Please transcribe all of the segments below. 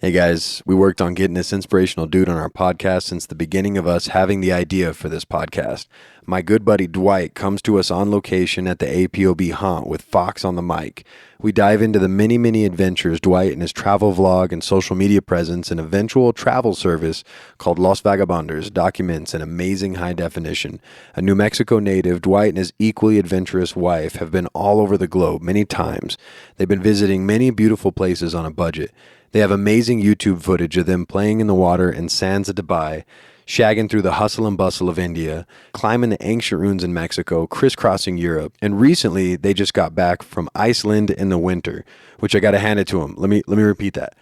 Hey guys, we worked on getting this inspirational dude on our podcast since the beginning of us having the idea for this podcast. My good buddy Dwight comes to us on location at the APOB haunt with Fox on the mic. We dive into the many adventures Dwight and his travel vlog and social media presence and eventual travel service called Los Vagabonders documents in amazing high definition. A New Mexico native, Dwight and his equally adventurous wife have been all over the globe many times. They've been visiting many beautiful places on a budget. They have amazing YouTube footage of them playing in the water in sands of Dubai, shagging through the hustle and bustle of India, climbing the ancient ruins in Mexico, crisscrossing Europe, and recently they just got back from Iceland in the winter, which I got to hand it to them. Let me repeat that.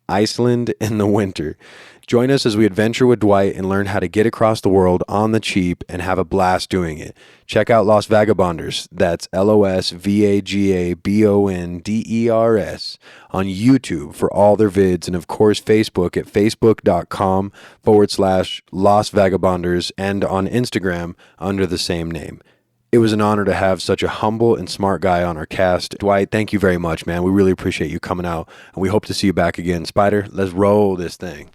Iceland in the winter. Join us as we adventure with Dwight and learn how to get across the world on the cheap and have a blast doing it. Check out Los Vagabonders, that's LOSVAGABONDERS, on YouTube for all their vids, and of course Facebook at facebook.com/Los Vagabonders and on Instagram under the same name. It was an honor to have such a humble and smart guy on our cast. Dwight, thank you very much, man. We really appreciate you coming out, and we hope to see you back again. Spider, let's roll this thing.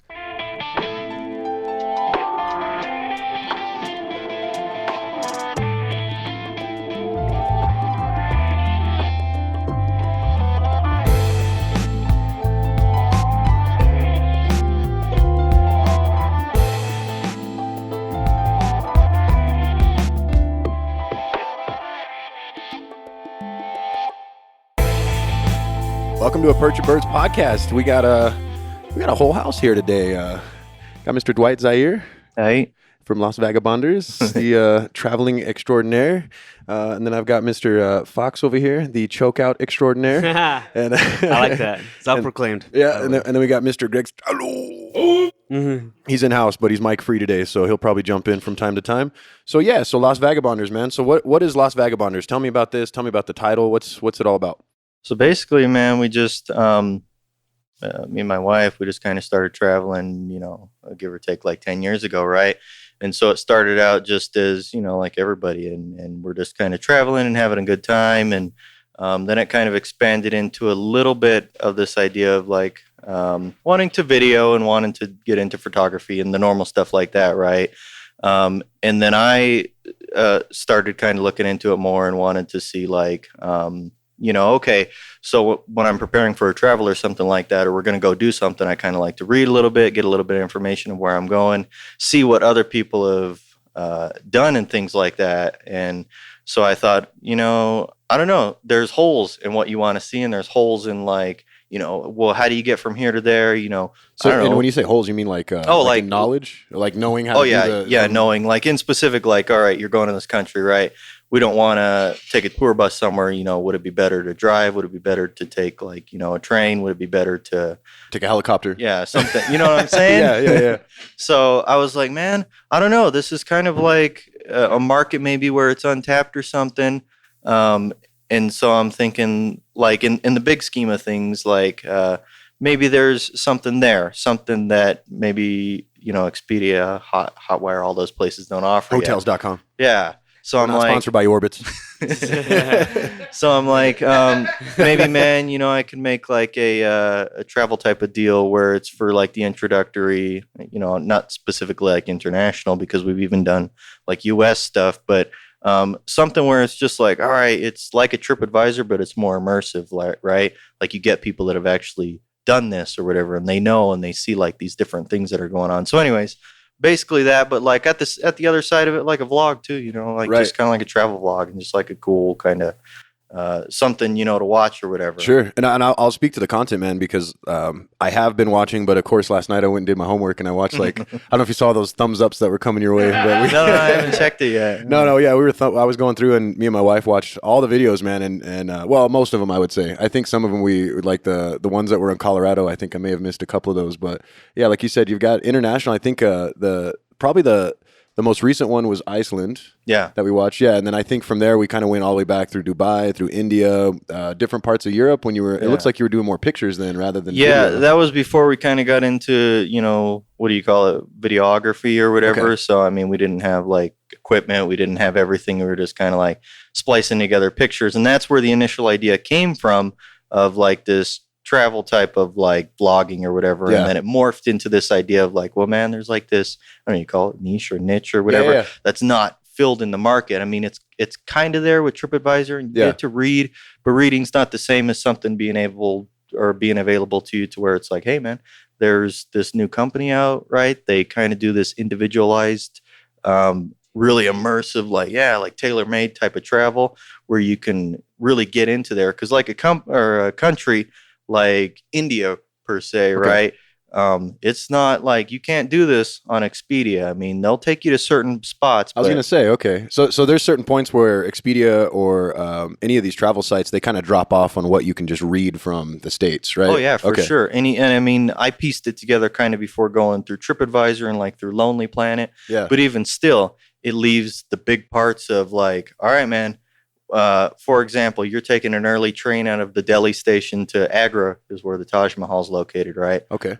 Welcome to a Perch of Birds podcast. We got a whole house here today. Got Mr. Dwight Zier Hey. from Los Vagabonders, the traveling extraordinaire. And then I've got Mr. Fox over here, the chokeout extraordinaire. And I like that. Self-proclaimed. Yeah, and then we got Mr. Greg. He's in house, but he's mic free today, so he'll probably jump in from time to time. So Los Vagabonders, man. So what is Los Vagabonders? Tell me about this. Tell me about the title. What's it all about? So basically, man, we just, me and my wife, we just kind of started traveling, give or take like 10 years ago, right? And so it started out just as, like everybody, and we're just kind of traveling and having a good time. And then it kind of expanded into a little bit of this idea of like wanting to video and wanting to get into photography and the normal stuff like that, right? And then I started kind of looking into it more and wanted to see like, okay, so when I'm preparing for a travel or something like that, or we're going to go do something, I kind of like to read a little bit, get a little bit of information of where I'm going, see what other people have done and things like that. And so I thought, I don't know, there's holes in what you want to see, and there's holes in like, well, how do you get from here to there? So I don't know. When you say holes, you mean like like knowledge, like knowing how? Knowing, like in specific, like, all right, you're going to this country, right? We don't want to take a tour bus somewhere. Would it be better to drive? Would it be better to take like a train? Would it be better to take a helicopter? Yeah, something. You know what I'm saying? Yeah. So I was like, man, I don't know. This is kind of like a market maybe where it's untapped or something. And so I'm thinking, like, in the big scheme of things, like, maybe there's something there, something that maybe, Expedia, Hotwire, all those places don't offer Hotels.com. Yeah. So I'm like, sponsored by Orbitz. So I'm like, maybe, man, I can make like a travel type of deal where it's for like the introductory, not specifically like international, because we've even done like US stuff, but something where it's just like, all right, it's like a TripAdvisor, but it's more immersive, right? Like you get people that have actually done this or whatever, and they know and they see like these different things that are going on. So anyways, basically that, but like at the other side of it, like a vlog too, like just kind of like a travel vlog and just like a cool kind of something, to watch or whatever. Sure. And I'll speak to the content, man, because I have been watching, but of course last night I went and did my homework and I watched like, I don't know if you saw those thumbs ups that were coming your way. But No, I haven't checked it yet. No, yeah, I was going through and me and my wife watched all the videos, man, and well, most of them I would say. I think some of them we like the ones that were in Colorado. I think I may have missed a couple of those, but yeah, like you said, you've got international. I think probably the most recent one was Iceland. Yeah. That we watched. Yeah. And then I think from there we kind of went all the way back through Dubai, through India, different parts of Europe when you were, it looks like you were doing more pictures then rather than video. That was before we kind of got into, what do you call it? Videography or whatever. Okay. So, I mean, we didn't have like equipment. We didn't have everything. We were just kind of like splicing together pictures. And that's where the initial idea came from of like this travel type of like blogging or whatever. Yeah. And then it morphed into this idea of like, well, man, there's like this, I don't know, you call it niche or niche or whatever. Yeah. That's not filled in the market. I mean, it's kind of there with TripAdvisor and you Yeah. get to read, but reading's not the same as something being available to you to where it's like, hey man, there's this new company out, right? They kind of do this individualized, really immersive, like tailor-made type of travel where you can really get into there. Cause like a country like India per se, Okay. right? It's not like you can't do this on Expedia. I mean, they'll take you to certain spots. I was going to say, okay. So there's certain points where Expedia or any of these travel sites, they kind of drop off on what you can just read from the States, right? Oh yeah, for Okay. sure. And I mean, I pieced it together kind of before going through TripAdvisor and like through Lonely Planet. Yeah. But even still, it leaves the big parts of like, all right, man. For example, you're taking an early train out of the Delhi station to Agra, is where the Taj Mahal is located, right? Okay.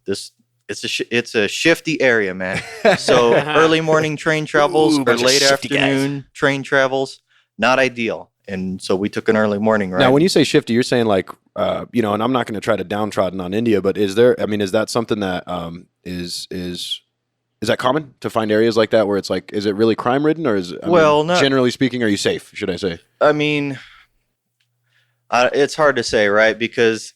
It's a shifty area, man. So early morning train travels Ooh, or bunch of late shifty guys. afternoon train travels, not ideal. And so we took an early morning, right? Now, when you say shifty, you're saying like, and I'm not going to try to downtrodden on India, but is that something that is that common to find areas like that where it's like, is it really crime ridden or is it, Not generally speaking, are you safe? Should I say? I mean, it's hard to say, right? Because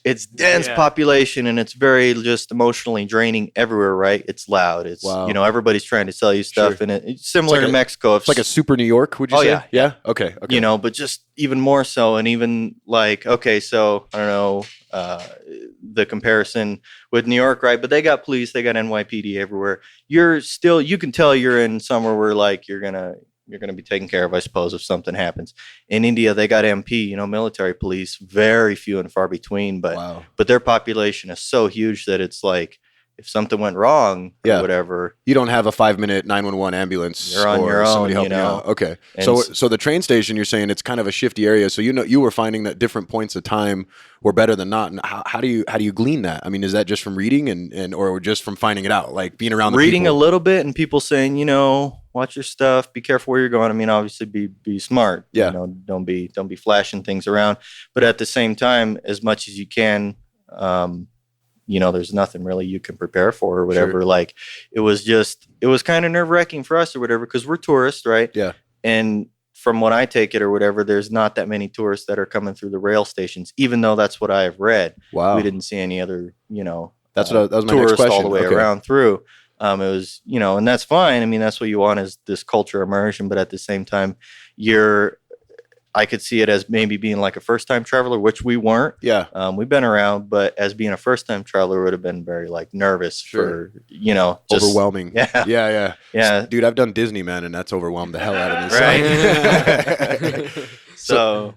it's dense population and it's very just emotionally draining everywhere, right? It's loud. It's, Wow. everybody's trying to sell you stuff. Sure. And it's similar like to Mexico. It's like a super New York, would you Oh, say? yeah. Yeah. Okay. But just even more so. And even like, okay, so I don't know the comparison with New York, right? But they got police, they got NYPD everywhere. You can tell you're in somewhere where like you're going to be taken care of, I suppose, if something happens. In India, they got MP, military police, very few and far between, but Wow. but their population is so huge that it's like if something went wrong or whatever, You don't have a 5-minute 911 ambulance. You're on or your own, somebody helping you out. Okay. And So the train station, you're saying it's kind of a shifty area. So you were finding that different points of time were better than not. And how do you glean that? I mean, is that just from reading and or just from finding it out, like being around the reading people? a little bit and people saying, watch your stuff, be careful where you're going. I mean, obviously be smart. Yeah. Don't be flashing things around. But at the same time, as much as you can, there's nothing really you can prepare for or whatever. Sure. Like it was kind of nerve-wracking for us or whatever, because we're tourists, right? Yeah. And from what I take it or whatever, there's not that many tourists that are coming through the rail stations, even though that's what I've read. Wow. We didn't see any other, That was my next tourists question. all the way Okay. around through. It was, and that's fine. I mean, that's what you want is this culture immersion, but at the same time, I could see it as maybe being like a first-time traveler, which we weren't. Yeah. We've been around, but as being a first-time traveler would have been very like nervous Sure. for, just Overwhelming. Yeah. Yeah. Dude, I've done Disney, man, and that's overwhelmed the hell out of me. Right. So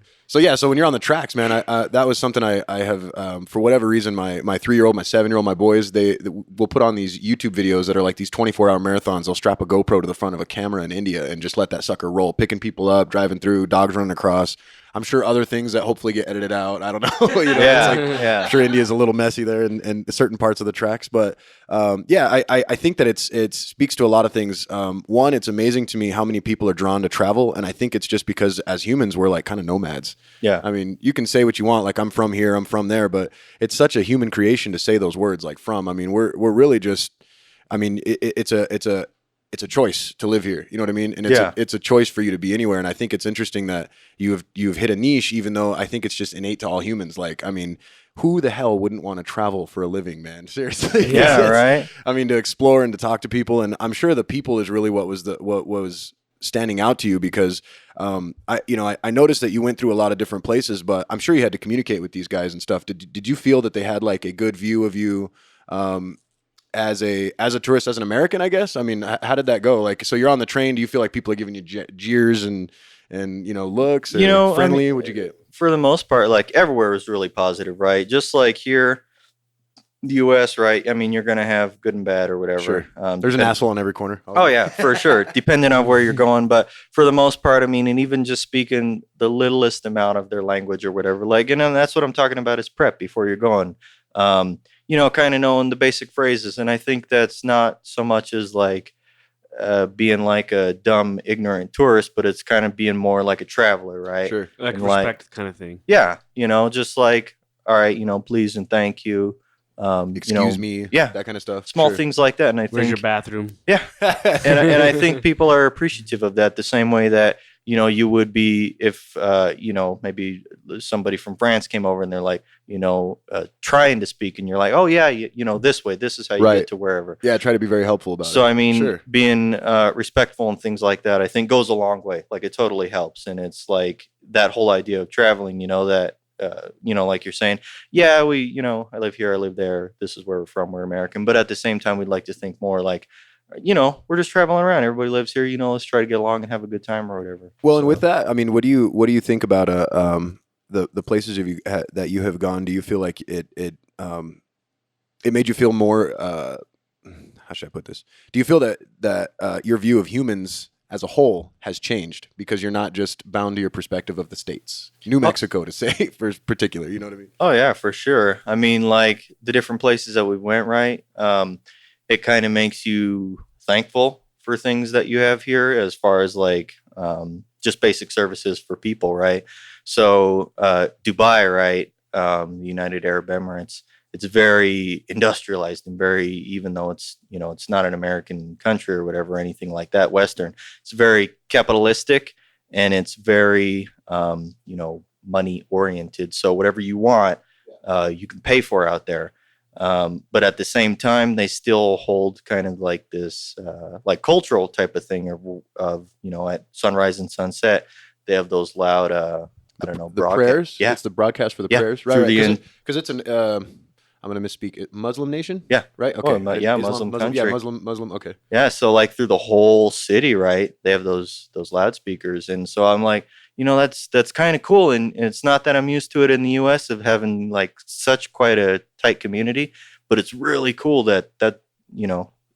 when you're on the tracks, man, I that was something I have for whatever reason, my 3-year-old, my 7-year-old, my boys, they will put on these YouTube videos that are like these 24-hour marathons. They'll strap a GoPro to the front of a camera in India and just let that sucker roll, picking people up, driving through, dogs running across. I'm sure other things that hopefully get edited out. I don't know. I'm sure India is a little messy there in certain parts of the tracks, but I think that it speaks to a lot of things. One, it's amazing to me how many people are drawn to travel, and I think it's just because as humans we're like kind of nomads. Yeah. I mean, you can say what you want, like I'm from here, I'm from there, but it's such a human creation to say those words like from. I mean, we're really just. I mean, it's a choice to live here. You know what I mean? And it's a choice for you to be anywhere. And I think it's interesting that you've hit a niche, even though I think it's just innate to all humans. Like, I mean, who the hell wouldn't want to travel for a living, man? Seriously. Yeah, right. I mean, to explore and to talk to people. And I'm sure the people is really what was standing out to you, because I noticed that you went through a lot of different places, but I'm sure you had to communicate with these guys and stuff. Did you feel that they had like a good view of you as a tourist, as an American, I guess? I mean, how did that go? Like, so you're on the train. Do you feel like people are giving you jeers and looks? Or friendly? I mean, What'd you get? For the most part, like everywhere was really positive, right? Just like here, the U.S., right? I mean, you're gonna have good and bad or whatever. Sure. There's an asshole on every corner. Oh yeah, for sure. Depending on where you're going, but for the most part, I mean, and even just speaking the littlest amount of their language or whatever, like, that's what I'm talking about is prep before you're going. Kind of knowing the basic phrases. And I think that's not so much as like being like a dumb, ignorant tourist, but it's kind of being more like a traveler, right? Sure. Like And respect kind of thing. Yeah. Just like, all right, please and thank you. Excuse me. Yeah, That kind of stuff. small Sure. things like that. And I Where's think, your bathroom? yeah, and I think people are appreciative of that the same way that you would be if maybe somebody from France came over and they're like trying to speak and you're like, oh yeah, this way, this is how you Right. get to wherever. Yeah, try to be very helpful about it. So I mean, Sure. being respectful and things like that, I think goes a long way. Like it totally helps, and it's like that whole idea of traveling. That like you're saying, yeah, I live here, I live there. This is where we're from. We're American, but at the same time, we'd like to think more like, we're just traveling around. Everybody lives here. Let's try to get along and have a good time or whatever. Well, and with that, I mean, what do you think about the places that you have gone? Do you feel like it made you feel more? How should I put this? Do you feel that your view of humans as a whole has changed because you're not just bound to your perspective of the states, New Mexico to say for particular, you know what I mean? Oh yeah, for sure. I mean, like the different places that we went, right? It kind of makes you thankful for things that you have here as far as like just basic services for people, right? So Dubai, right? The United Arab Emirates, it's very industrialized and very, even though it's it's not an American country or whatever, anything like that, Western, it's very capitalistic and it's very money oriented. So whatever you want, you can pay for out there. But at the same time, they still hold kind of like this like cultural type of thing of at sunrise and sunset, they have those loud I don't know, the prayers. Yeah, it's the broadcast for the Yeah, prayers, through right? the Because it's an I'm going to misspeak. Muslim nation? Yeah. Right. Okay. Well, yeah, Muslim country. Yeah, Muslim. Okay. Yeah, so like through the whole city, right? They have those loudspeakers, and so I'm like, that's kind of cool, and it's not that I'm used to it in the U.S. of having like such quite a tight community, but it's really cool that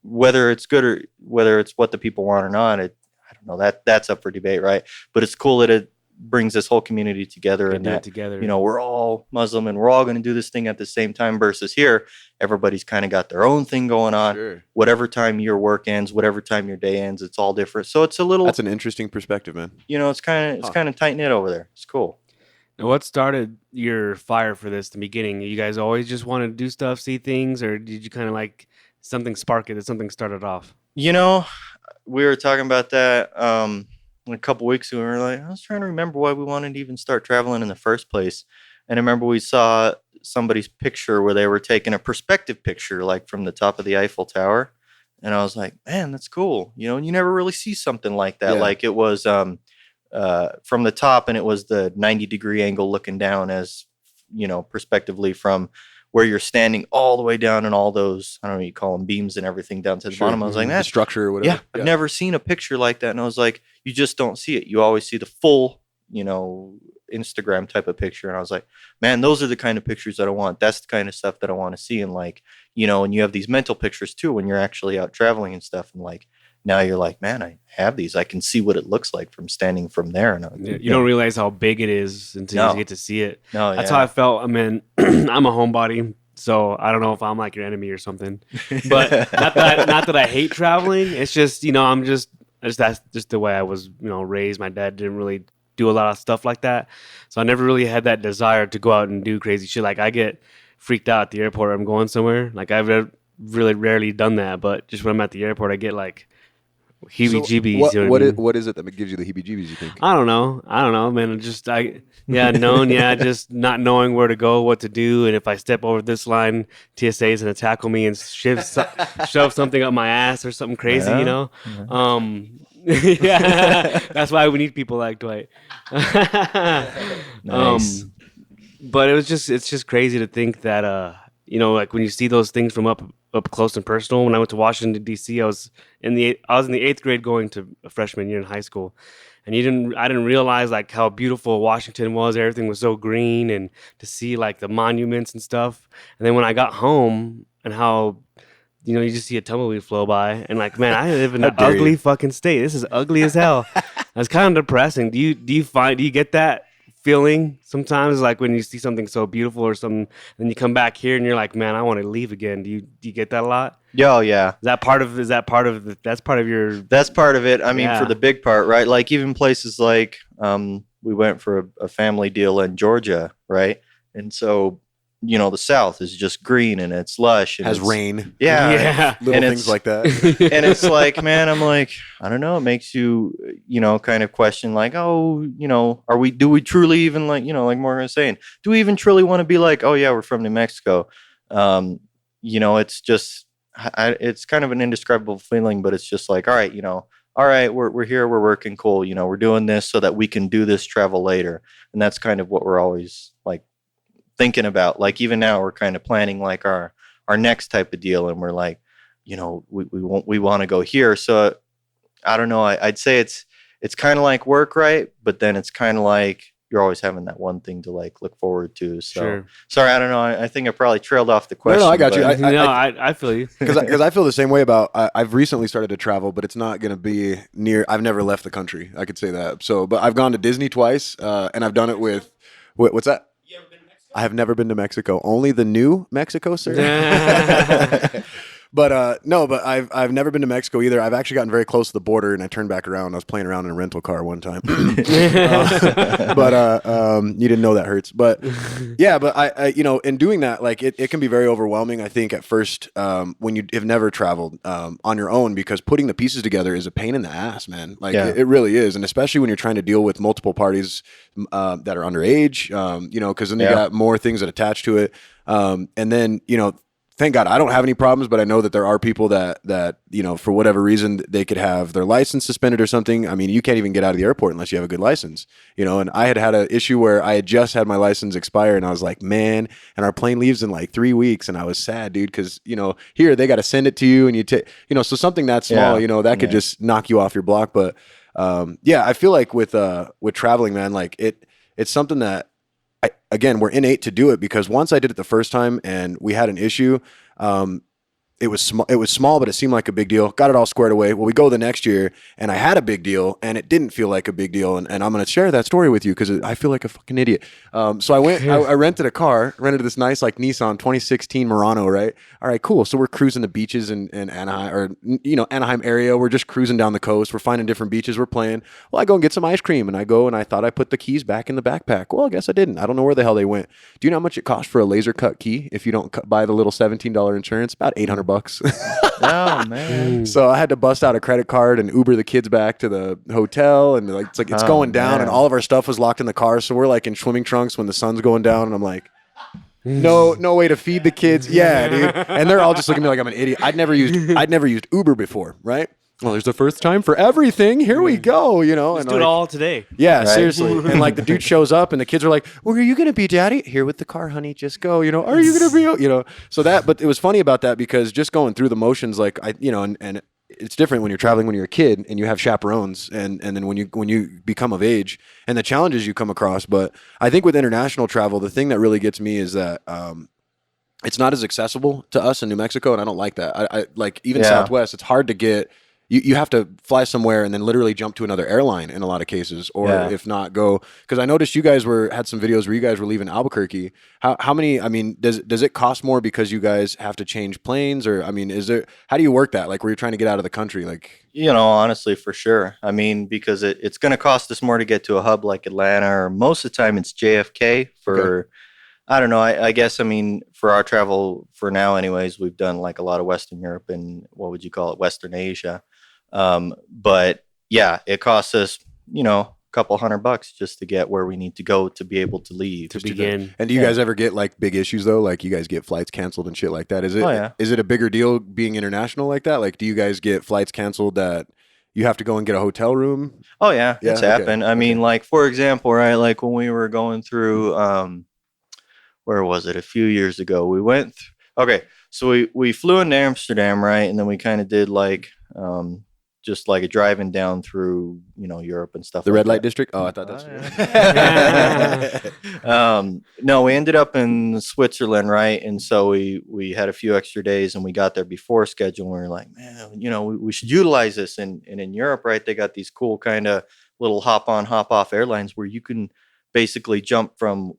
whether it's good or whether it's what the people want or not, I don't know, that's up for debate, right? But it's cool that it brings this whole community together and that together. we're all Muslim and we're all going to do this thing at the same time, versus here everybody's kind of got their own thing going on. Sure. Whatever time your work ends, whatever time your day ends, it's all different. So it's a little, That's an interesting perspective, man. it's kind of tight knit over there. It's cool. Now, what started your fire for this in the beginning? You guys always just wanted to do stuff, see things, or did you kind of like something spark it? Did something started off? We were talking about that a couple weeks ago. We were like, I was trying to remember why we wanted to even start traveling in the first place. And I remember we saw somebody's picture where they were taking a perspective picture, like from the top of the Eiffel Tower. And I was like, man, that's cool. And you never really see something like that. Yeah. Like it was from the top, and it was the 90-degree angle looking down as, perspectively from where you're standing all the way down, and all those, I don't know what you call them, beams and everything down to the Sure. bottom. I was like, The that's structure or whatever. yeah, I've never seen a picture like that. And I was like, you just don't see it. You always see the full, Instagram type of picture. And I was like, man, those are the kind of pictures that I want. That's the kind of stuff that I want to see. And like, and you have these mental pictures too when you're actually out traveling and stuff. And like, now you're like, man, I have these. I can see what it looks like from standing from there. And You don't realize how big it is until you get to see it. No, That's how I felt. I mean, I'm a homebody, so I don't know if I'm like your enemy or something. But not that I hate traveling. It's just that's just the way I was raised. My dad didn't really do a lot of stuff like that, so I never really had that desire to go out and do crazy shit. Like I get freaked out at the airport. I'm going somewhere. Like I've really rarely done that, but just when I'm at the airport, I get like heebie-jeebies. So what is it that gives you the heebie-jeebies, you think? I don't know, man. Just just not knowing where to go, what to do, and if I step over this line, TSA is gonna tackle me and shove something up my ass or something crazy, Yeah. Yeah, that's why we need people like Dwight. Nice. But it's just crazy to think that like when you see those things from up close and personal. When I went to Washington D.C., I was in the 8th grade going to a freshman year in high school, and I didn't realize like how beautiful Washington was. Everything was so green, and to see like the monuments and stuff. And then when I got home, and how you just see a tumbleweed flow by, and like, man, I live in an ugly fucking state. This is ugly as hell. It's kind of depressing. Do you get that feeling sometimes, like when you see something so beautiful or something, and you come back here and you're like, man, I want to leave again? Do you get that a lot? Yeah. Is that part of that's part of your? That's part of it. I mean, Yeah. for the big part, right? Like even places like we went for a family deal in Georgia, right? And so the South is just green and it's lush and Has it's, rain. yeah, Little and things like that. and it's like, man, I'm like, I don't know. It makes you, kind of question like, oh, do we truly even like, like Morgan was saying, do we even truly want to be like, oh yeah, we're from New Mexico? It's just, it's kind of an indescribable feeling, but it's just like, all right, we're here, we're working cool, we're doing this so that we can do this travel later. And that's kind of what we're always like thinking about. Like even now we're kind of planning like our next type of deal. And we're like, we want to go here. So I don't know. I'd say it's kind of like work, right? But then it's kind of like you're always having that one thing to like look forward to. So Sure. Sorry, I don't know. I think I probably trailed off the question. No, I got you. but- I feel you. Because I feel the same way about. I've recently started to travel, but it's not going to be near. I've never left the country. I could say that. So, but I've gone to Disney twice, and I've done it with. What's that? You ever been to Mexico? I have never been to Mexico. Only the new Mexico, sir. But no, but I've never been to Mexico either. I've actually gotten very close to the border, and I turned back around. I was playing around in a rental car one time. But you didn't know that hurts. But yeah, but I in doing that, like it can be very overwhelming. I think at first when you have never traveled on your own, because putting the pieces together is a pain in the ass, man. Like it really is, and especially when you're trying to deal with multiple parties that are underage. Because then you got more things that attach to it, and then thank God I don't have any problems, but I know that there are people that for whatever reason they could have their license suspended or something. I mean, you can't even get out of the airport unless you have a good license, and I had an issue where I had just had my license expire and I was like, man, and our plane leaves in like 3 weeks, and I was sad, dude, because here they got to send it to you and you take, so something that small, that could just knock you off your block. But I feel like with traveling, man, like it's something that again, we're innate to do it, because once I did it the first time and we had an issue, it was small, but it seemed like a big deal. Got it all squared away. Well, we go the next year and I had a big deal and it didn't feel like a big deal. And I'm going to share that story with you because I feel like a fucking idiot. So I went, I rented a car, rented this nice like Nissan 2016 Murano, right? All right, cool. So we're cruising the beaches in Anaheim, or, Anaheim area. We're just cruising down the coast. We're finding different beaches. We're playing. Well, I go and get some ice cream, and I go and I thought I put the keys back in the backpack. Well, I guess I didn't. I don't know where the hell they went. Do you know how much it costs for a laser cut key if you don't buy the little $17 insurance? About $800. Oh man! So I had to bust out a credit card and Uber the kids back to the hotel, and it's going down, and all of our stuff was locked in the car. So we're like in swimming trunks when the sun's going down, and I'm like, no way to feed the kids. Yeah, dude. And they're all just looking at me like I'm an idiot. I'd never used Uber before, right? Well, there's the first time for everything. Here we go, Let's do it all today. Yeah, right? Seriously. And like the dude shows up and the kids are like, "Where are you going to be, Daddy?" "Here with the car, honey. Just go, Are you going to be, So but it was funny about that because just going through the motions, like and it's different when you're traveling when you're a kid and you have chaperones and then when you become of age and the challenges you come across. But I think with international travel, the thing that really gets me is that it's not as accessible to us in New Mexico, and I don't like that. I like even Southwest, it's hard to get. You have to fly somewhere and then literally jump to another airline in a lot of cases, or if not go. Because I noticed you guys had some videos where you guys were leaving Albuquerque. How many? I mean, does it cost more because you guys have to change planes, or I mean, how do you work that? Like, where you're trying to get out of the country, like honestly, for sure. I mean, because it's going to cost us more to get to a hub like Atlanta, or most of the time it's JFK for. Okay. I don't know. I guess, I mean, for our travel for now anyways, we've done like a lot of Western Europe and what would you call it? Western Asia. But yeah, it costs us, a couple $100 just to get where we need to go to be able to leave. To begin. And do you guys ever get like big issues though? Like you guys get flights canceled and shit like that? Is it a bigger deal being international like that? Like, do you guys get flights canceled that you have to go and get a hotel room? Oh yeah, it's happened. I mean, like for example, right? Like when we were going through, where was it? A few years ago, we went. So we flew into Amsterdam, right? And then we kind of did like, just like a driving down through, Europe and stuff. The like red light that. district? Oh, I thought that's No, we ended up in Switzerland, right? And so we had a few extra days and we got there before schedule. And we were like, man, we should utilize this. And in Europe, right, they got these cool kind of little hop on, hop off airlines where you can basically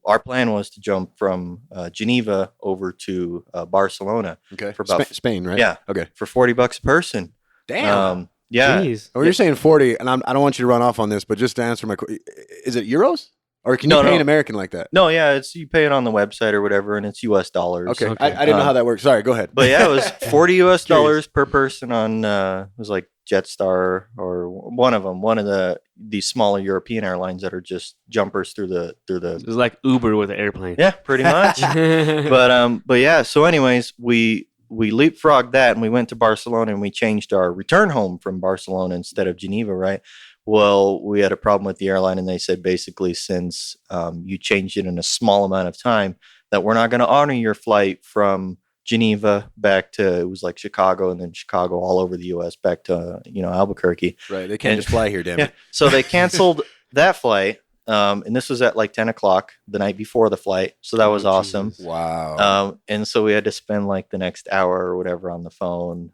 our plan was to jump from Geneva over to Barcelona. Okay. For about Spain, right? Yeah. Okay. For $40 a person. Damn. Yeah. Jeez. When you're saying 40, and I don't want you to run off on this, but just to answer my question, is it euros? Or can you pay an American like that? No, yeah, you pay it on the website or whatever, and it's U.S. dollars. Okay. I didn't know how that works. Sorry, go ahead. But yeah, it was $40 US per person on it was like Jetstar or one of them, one of these smaller European airlines that are just jumpers through the. It was like Uber with an airplane. Yeah, pretty much. but yeah. So, anyways, we leapfrogged that and we went to Barcelona and we changed our return home from Barcelona instead of Geneva, right? Well, we had a problem with the airline, and they said basically since you changed it in a small amount of time, that we're not going to honor your flight from Geneva back to, it was like Chicago, and then Chicago all over the U.S. back to Albuquerque. Right, they can't just fly here, damn it. So they canceled that flight, and this was at like 10 o'clock the night before the flight. So that was awesome. Jesus. Wow. And so we had to spend like the next hour or whatever on the phone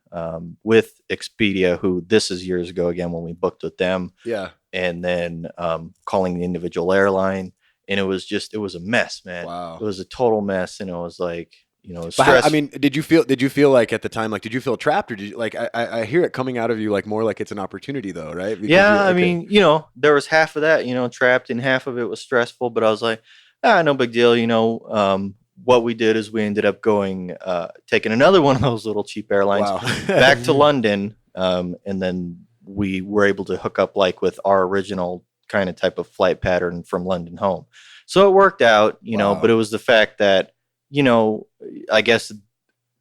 with Expedia, who this is years ago again when we booked with them. Yeah. And then calling the individual airline. And it was a mess, man. Wow. It was a total mess. And it was like, but I mean, did you feel like at the time, like, did you feel trapped, or did you, like, I hear it coming out of you like more like it's an opportunity though, right? Because I mean, there was half of that, trapped, and half of it was stressful, but I was like, no big deal. What we did is we ended up taking another one of those little cheap airlines back to London. And then we were able to hook up like with our original kind of type of flight pattern from London home. So it worked out, but it was the fact that, I guess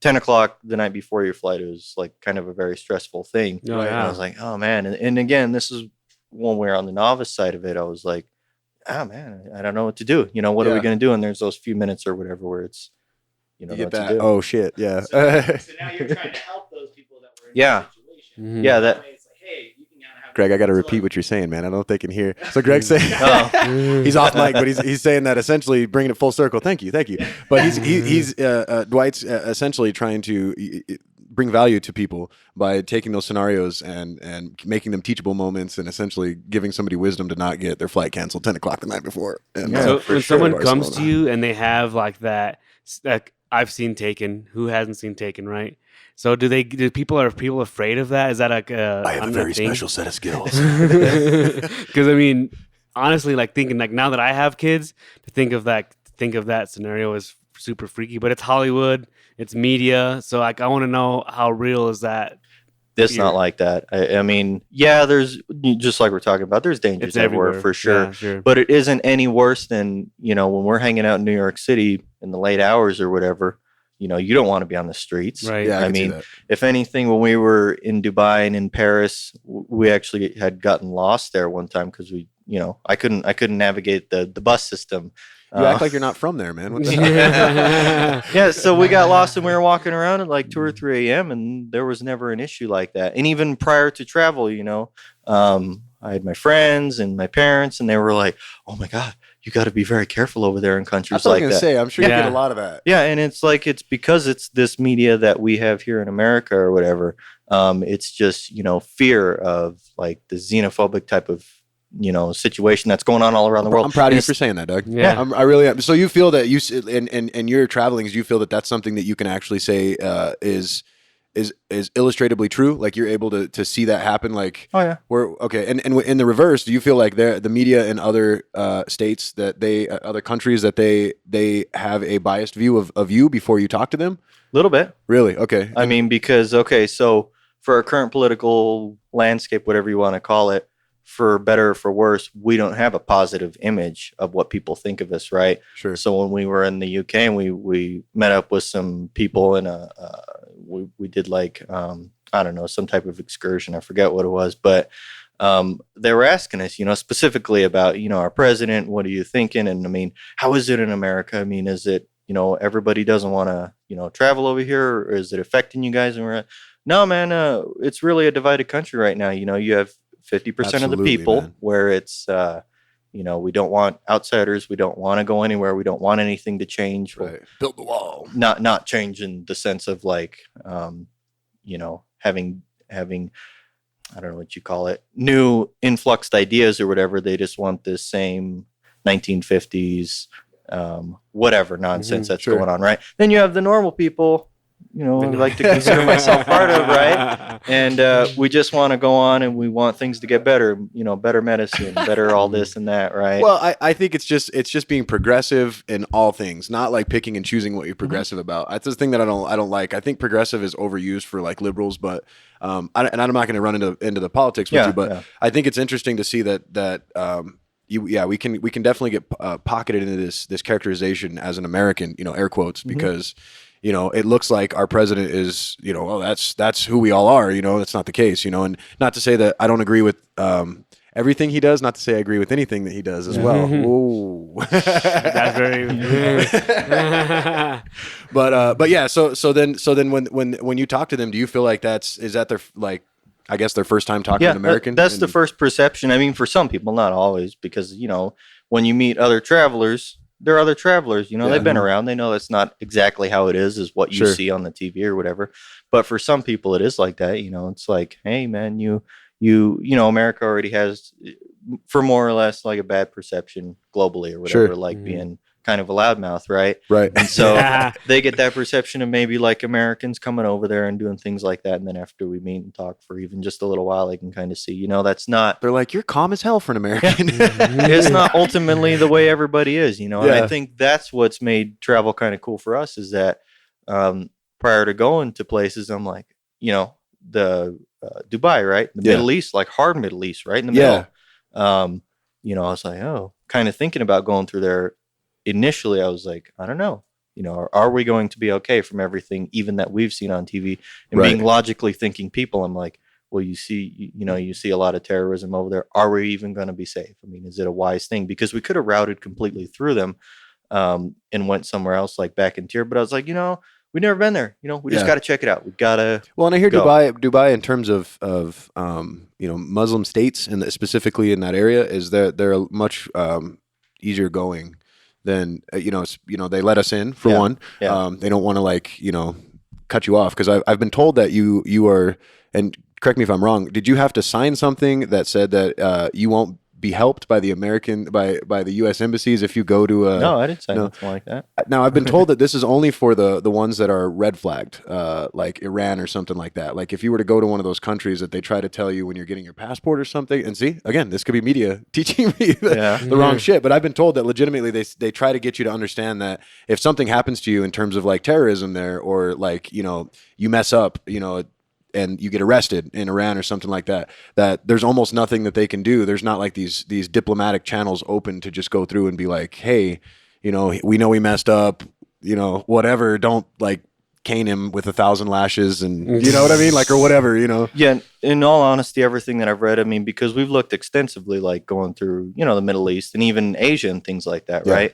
10 o'clock the night before your flight, it was like kind of a very stressful thing. Oh, right? yeah. And I was like, oh man. And again, this is when we were on the novice side of it. I was like, oh man, I don't know what to do. What are we going to do? And there's those few minutes or whatever where it's, you get that. Oh shit. Yeah. So now you're trying to help those people that were in that situation. Mm-hmm. Yeah. That way it's like, hey, you can have Greg, I got to repeat what you're saying, man. I don't know if they can hear. So Greg's saying, he's off mic, but he's saying that essentially bringing it full circle. Thank you. But he's Dwight's essentially trying to bring value to people by taking those scenarios and making them teachable moments, and essentially giving somebody wisdom to not get their flight canceled 10 o'clock the night before. And, so when someone comes to you and they have like that, I've seen Taken, who hasn't seen Taken, right? So are people afraid of that? Is that like I have a very special set of skills. Because I mean, honestly, like thinking like now that I have kids, to think of that scenario is super freaky. But it's Hollywood, it's media, so like I want to know how real is that. It's not like that. I mean, yeah, there's, just like we're talking about, there's dangers everywhere for sure. Yeah, sure. But it isn't any worse than, when we're hanging out in New York City in the late hours or whatever, you don't want to be on the streets. Right. Yeah, I mean, if anything, when we were in Dubai and in Paris, we actually had gotten lost there one time because I couldn't navigate the bus system. You act like you're not from there, man. What the Yeah, so we got lost and we were walking around at like 2 or 3 a.m. and there was never an issue like that. And even prior to travel, I had my friends and my parents, and they were like, "Oh my God, you got to be very careful over there in countries like that." I'm sure you get a lot of that. Yeah, and it's because it's this media that we have here in America or whatever. It's just fear of like the xenophobic type of situation that's going on all around the world. I'm proud of you for saying that, Doug. Yeah. I really am. So you feel that in your travelings, you feel that that's something that you can actually say is illustratively true? Like you're able to see that happen? Like, oh yeah, and in the reverse, do you feel like the media in other states that other countries that they have a biased view of you before you talk to them? A little bit. Really? Okay. I mean, because so for our current political landscape, whatever you want to call it, for better or for worse, we don't have a positive image of what people think of us, right? Sure. So when we were in the UK and we met up with some people and we did like I don't know, some type of excursion. I forget what it was, but they were asking us, specifically about our president. What are you thinking? And I mean, how is it in America? I mean, is it everybody doesn't want to travel over here, or is it affecting you guys? And we're like, no, man, it's really a divided country right now. You have 50% of the people, man, where it's, we don't want outsiders. We don't want to go anywhere. We don't want anything to change. Right. Build the wall. Not change in the sense of like, having, I don't know what you call it, new influxed ideas or whatever. They just want this same 1950s, whatever nonsense that's going on. Right. Then you have the normal people I like to consider myself part of, right? And we just want to go on, and we want things to get better, better medicine, better all this and that, right? Well, I think it's just being progressive in all things, not like picking and choosing what you're progressive about. That's the thing that I don't like. I think progressive is overused for like liberals, but and I'm not going to run into the politics with you, but I think it's interesting to see that we can definitely get pocketed into this characterization as an American, air quotes, because it looks like our president is, oh, that's who we all are. That's not the case, and not to say that I don't agree with everything he does, not to say I agree with anything that he does as well. Whoa. That's very. but yeah. So then when you talk to them, do you feel like is that their like? I guess their first time talking to an American? That's the first perception. I mean, for some people, not always, because, when you meet other travelers, they're other travelers. They've been around. They know that's not exactly how it is what you see on the TV or whatever. But for some people, it is like that. It's like, hey, man, America already has, for more or less, like a bad perception globally or whatever, like being kind of a loudmouth, right? Right. And so they get that perception of maybe like Americans coming over there and doing things like that. And then after we meet and talk for even just a little while, they can kind of see, that's not. They're like, you're calm as hell for an American. It's not ultimately the way everybody is, And I think that's what's made travel kind of cool for us is that prior to going to places, I'm like, the Dubai, right? The Middle East, like hard Middle East, right in the middle. I was like, oh, kind of thinking about going through there. Initially, I was like, I don't know, are we going to be okay from everything, even that we've seen on TV, and being logically thinking people? I'm like, well, you see a lot of terrorism over there. Are we even going to be safe? I mean, is it a wise thing? Because we could have routed completely through them and went somewhere else, like back in tier. But I was like, we've never been there. We just got to check it out. We got to. Well, and I hear Dubai in terms of Muslim states, and specifically in that area, is that they're much easier going than they let us in for one. They don't want to cut you off, because I've been told that you are, and correct me if I'm wrong, did you have to sign something that said that you won't be helped by the U.S. embassies if you go to a... No, I didn't say anything like that. Now, I've been told that this is only for the ones that are red flagged, like Iran or something like that. Like if you were to go to one of those countries that they try to tell you when you're getting your passport or something, and see, again, this could be media teaching me the wrong shit, but I've been told that legitimately they try to get you to understand that if something happens to you in terms of like terrorism there, or like, you mess up, and you get arrested in Iran or something like that, that there's almost nothing that they can do. There's not like these diplomatic channels open to just go through and be like, hey, we know we messed up, whatever, don't like cane him with 1,000 lashes, and you know what I mean? Like, or whatever, Yeah. In all honesty, everything that I've read, I mean, because we've looked extensively, like going through, the Middle East and even Asia and things like that, right?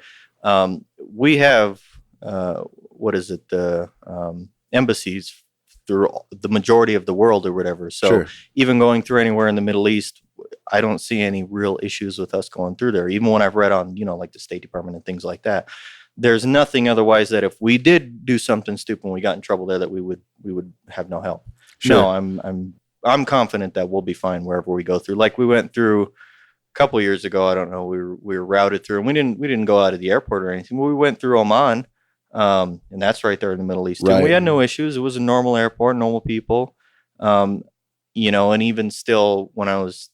We have, the embassies through the majority of the world or whatever. So even going through anywhere in the Middle East, I don't see any real issues with us going through there. Even when I've read on, like the State Department and things like that, there's nothing otherwise that if we did do something stupid and we got in trouble there, that we would have no help. No, I'm confident that we'll be fine wherever we go through. Like we went through a couple years ago, I don't know, we were routed through, and we didn't go out of the airport or anything. We went through Oman. And that's right there in the Middle East. Right. And we had no issues. It was a normal airport, normal people. And even still,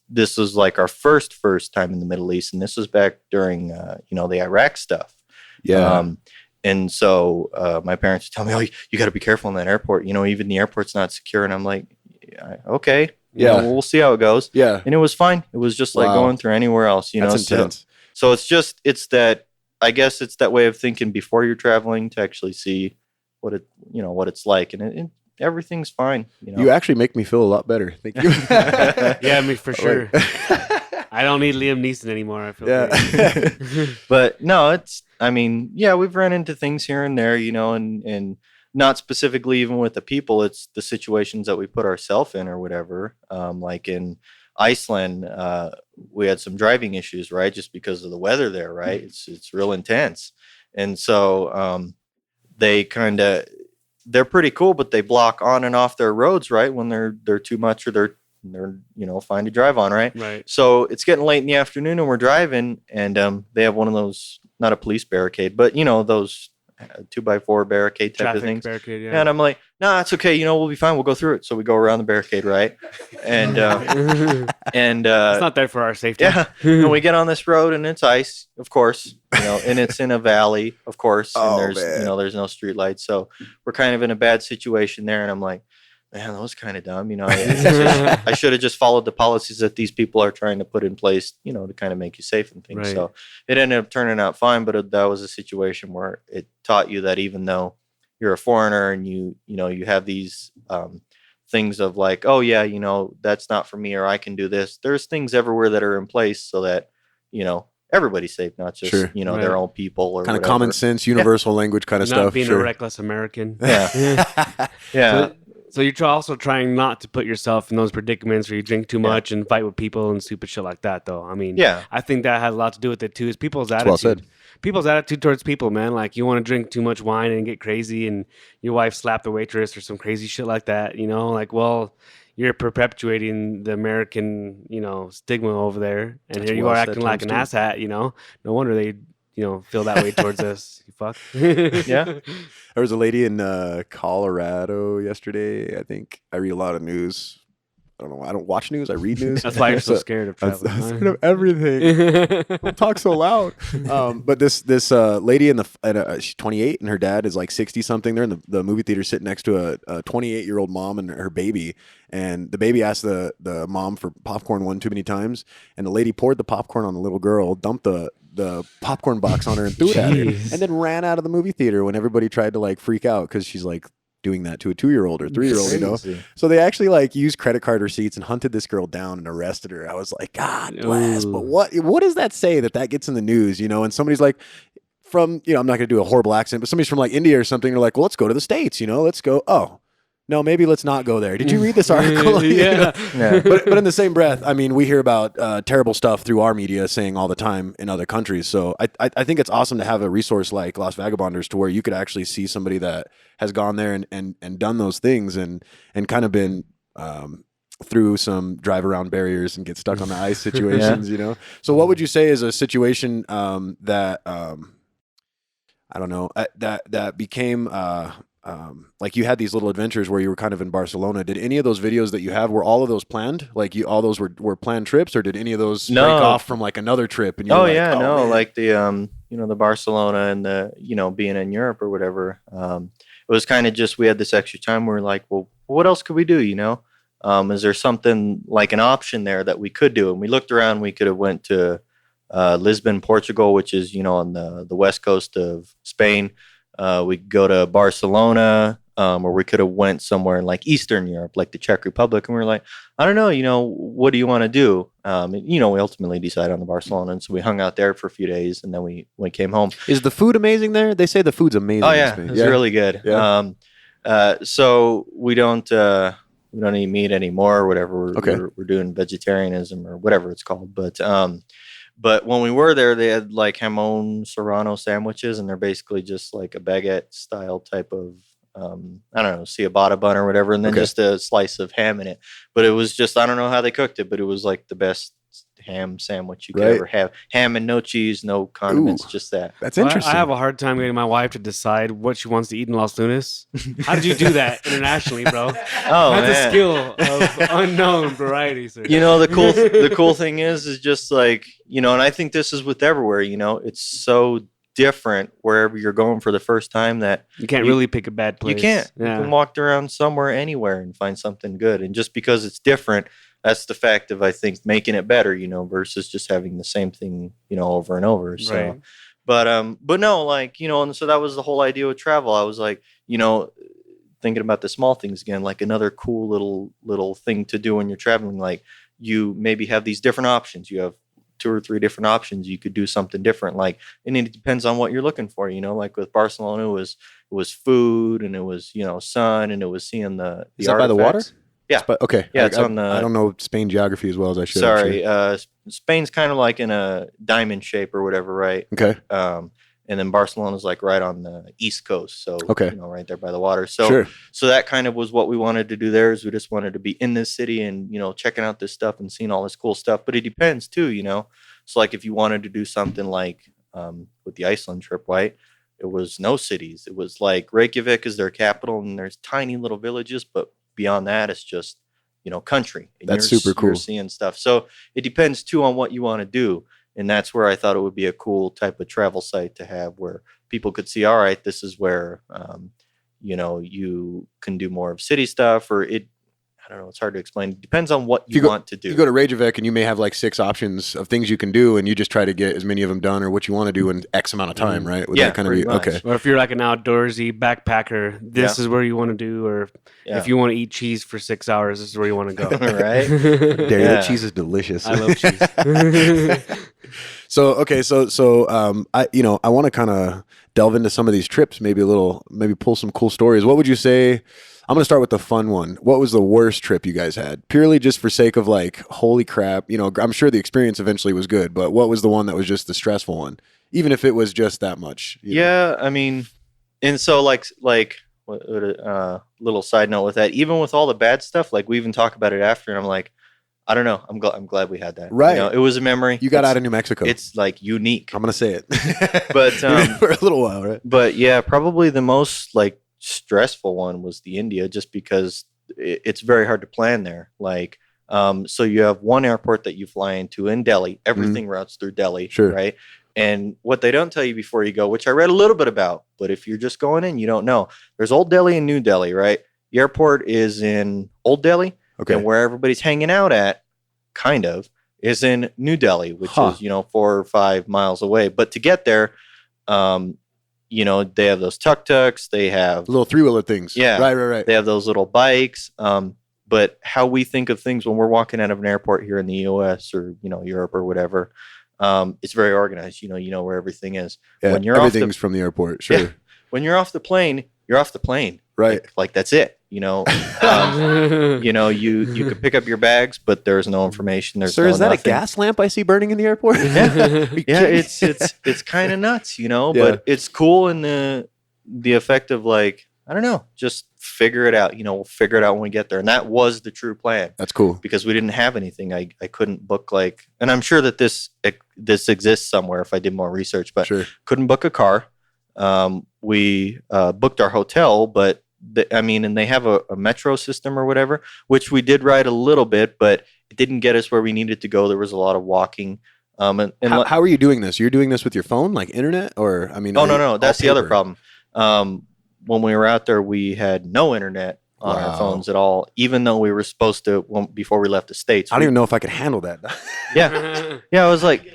this was like our first time in the Middle East, and this was back during, the Iraq stuff. Yeah. And so my parents would tell me, oh, you got to be careful in that airport. Even the airport's not secure. And I'm like, okay, we'll see how it goes. Yeah. And it was fine. It was just like going through anywhere else, That's intense. So it's that. I guess it's that way of thinking before you're traveling to actually see what it's like, and everything's fine. You actually make me feel a lot better. Thank you. Yeah, me for sure. I don't need Liam Neeson anymore. I feel great. But no, we've run into things here and there, and not specifically even with the people. It's the situations that we put ourselves in or whatever. Like in Iceland, we had some driving issues, right? Just because of the weather there, right? It's real intense. And so they're pretty cool, but they block on and off their roads, right? When they're too much or they're fine to drive on, right? Right. So it's getting late in the afternoon and we're driving, and they have one of those, not a police barricade, but those 2x4 barricade type of Traffic things. barricade, yeah. And I'm like, nah, it's okay. We'll be fine. We'll go through it. So we go around the barricade, right? And It's not there for our safety. yeah, and we get on this road and it's ice, of course, and it's in a valley, of course, and there's there's no street lights, so we're kind of in a bad situation there. And I'm like, man, that was kind of dumb, I should have just followed the policies that these people are trying to put in place, to kind of make you safe and things. Right. So it ended up turning out fine, but that was a situation where it taught you that even though you're a foreigner and you have these things of like, oh yeah, that's not for me, or I can do this. There's things everywhere that are in place so that, everybody's safe, not just, Sure. Right. their own people or Kind of whatever. common sense, universal language kind of Not stuff. being Sure. a reckless American. Yeah. Yeah. So you're also trying not to put yourself in those predicaments where you drink too much and fight with people and stupid shit like that, though. I mean, Yeah. I think that has a lot to do with it too. Is people's attitude. well said. People's attitude towards people, man. Like you want to drink too much wine and get crazy, and your wife slapped the waitress or some crazy shit like that. Like, well, you're perpetuating the American, stigma over there, and That's here you well are said acting like an times asshat. No wonder they, feel that way towards us. You fuck. Yeah. There was a lady in Colorado yesterday. I think I read a lot of news. I don't know. I don't watch news. I read news. That's why you're so So- scared of I'm traveling. scared of everything. Don't talk so loud. But this lady she's 28 and her dad is like 60 something. They're in the movie theater sitting next to a 28-year-old mom and her baby. And the baby asked the mom for popcorn one too many times. And the lady poured the popcorn on the little girl, dumped the popcorn box on her and threw it at her, Jeez. and then ran out of the movie theater when everybody tried to like freak out because she's like doing that to a 2-year-old or 3-year-old, Crazy. So they actually like used credit card receipts and hunted this girl down and arrested her. I was like, God bless. Ooh. But what does that say that gets in the news, And somebody's like from, I'm not going to do a horrible accent, but somebody's from like India or something. They're like, well, let's go to the States, let's go. Oh, no, maybe let's not go there. Did you read this article? Yeah. Yeah. But in the same breath, I mean, we hear about terrible stuff through our media saying all the time in other countries. So I think it's awesome to have a resource like Las Vagabonders to where you could actually see somebody that has gone there and done those things and kind of been through some drive around barriers and get stuck on the ice situations, So what would you say is a situation that I don't know that became like you had these little adventures where you were kind of in Barcelona. Did any of those videos that you have, were all of those planned? Like all those were planned trips, or did any of those break off from like another trip? And you were like, man. Like the the Barcelona and the being in Europe or whatever. It was kind of just we had this extra time. We were like, well, what else could we do? Is there something like an option there that we could do? And we looked around. We could have went to Lisbon, Portugal, which is on the west coast of Spain. We could go to Barcelona, or we could have went somewhere in like Eastern Europe, like the Czech Republic. And we were like, I don't know, what do you want to do? We ultimately decided on the Barcelona. And so we hung out there for a few days and then we came home. Is the food amazing there? They say the food's amazing. Oh in yeah, Spain. it's really good. Yeah. So we don't eat meat anymore or whatever. Okay. We're doing vegetarianism or whatever it's called. But when we were there, they had like jamon serrano sandwiches, and they're basically just like a baguette style type of, I don't know, ciabatta bun or whatever, and then just a slice of ham in it. But it was just, I don't know how they cooked it, but it was like the best ham sandwich you could ever have. Ham and no cheese, no condiments, just that. That's interesting. I have a hard time getting my wife to decide what she wants to eat in Los Lunas. How did you do that internationally, bro? Oh, That's man. a skill of unknown variety, sir. The cool thing is just like, and I think this is with everywhere, it's so different wherever you're going for the first time that you can't really pick a bad place. you can't. Yeah. You can walk around somewhere, anywhere, and find something good. And just because it's different, that's the fact of, I think, making it better, versus just having the same thing, over and over. So, Right. but no, like, and so that was the whole idea with travel. I was like, thinking about the small things again, like another cool little thing to do when you're traveling. Like you maybe have these different options. You have 2 or 3 different options. You could do something different. Like, and it depends on what you're looking for, like with Barcelona, it was food and it was, sun, and it was seeing the Is that by the water? artifacts. Yeah. Okay. Yeah, it's on the- I don't know Spain geography as well as I should. Sorry. Spain's kind of like in a diamond shape or whatever, right? Okay. And then Barcelona's like right on the east coast. So, Okay. right there by the water. So, Sure. so that kind of was what we wanted to do there, is we just wanted to be in this city and, checking out this stuff and seeing all this cool stuff. But it depends too, So like if you wanted to do something like with the Iceland trip, right? it was no cities. It was like Reykjavik is their capital, and there's tiny little villages, but beyond that, it's just country. And That's super cool. You're seeing stuff. So it depends too on what you want to do, and that's where I thought it would be a cool type of travel site to have, where people could see, all right, this is where you can do more of city stuff, or it. I don't know. It's hard to explain. It depends on what you want to do. You go to Reykjavik and you may have like 6 options of things you can do, and you just try to get as many of them done or what you want to do in X amount of time, right? Would Yeah, that kind of pretty be much. okay? Or if you're like an outdoorsy backpacker, this is where you want to do. Or if you want to eat cheese for 6 hours, this is where you want to go. Right? Dairy Yeah. cheese is delicious. I love cheese. So okay, I want to kind of delve into some of these trips, maybe pull some cool stories. What would you say? I'm going to start with the fun one. What was the worst trip you guys had? Purely just for sake of like, holy crap, I'm sure the experience eventually was good, but what was the one that was just the stressful one? Even if it was just that much. Yeah, I mean, and so like little side note with that, even with all the bad stuff, like we even talk about it after, and I'm like, I don't know. I'm glad we had that. Right. It was a memory. You got out of New Mexico. It's like unique. I'm going to say it. But for a little while, right? But yeah, probably the most like stressful one was the India, just because it's very hard to plan there. Like, so you have one airport that you fly into in Delhi. Everything routes through Delhi, Sure. right? And what they don't tell you before you go, which I read a little bit about, but if you're just going in, you don't know. There's Old Delhi and New Delhi, right? The airport is in Old Delhi. Okay. And where everybody's hanging out at, kind of, is in New Delhi, which is 4 or 5 miles away. But to get there, they have those tuk-tuks. They have Little 3-wheeler things. Yeah. Right. They have those little bikes. But how we think of things when we're walking out of an airport here in the US or, Europe or whatever, it's very organized. You know where everything is. Yeah, When you're everything's from the airport. Sure. Yeah. When you're off the plane, you're off the plane. Right. Like that's it. You could pick up your bags, but there's no information. There's Sir, no is that nothing. a gas lamp I see burning in the airport? Yeah, it's kind of nuts, but it's cool in the effect of like, I don't know, just figure it out. We'll figure it out when we get there. And that was the true plan. That's cool. Because we didn't have anything. I couldn't book and I'm sure that this exists somewhere if I did more research, but Sure. couldn't book a car. We booked our hotel, but and they have a metro system or whatever, which we did ride a little bit, but it didn't get us where we needed to go. There was a lot of walking. How are you doing this? You're doing this with your phone, like internet, or No. That's the other paper? problem. When we were out there, we had no internet on our phones at all, even though we were supposed to before we left the States. I don't even know if I could handle that. Yeah. I was like,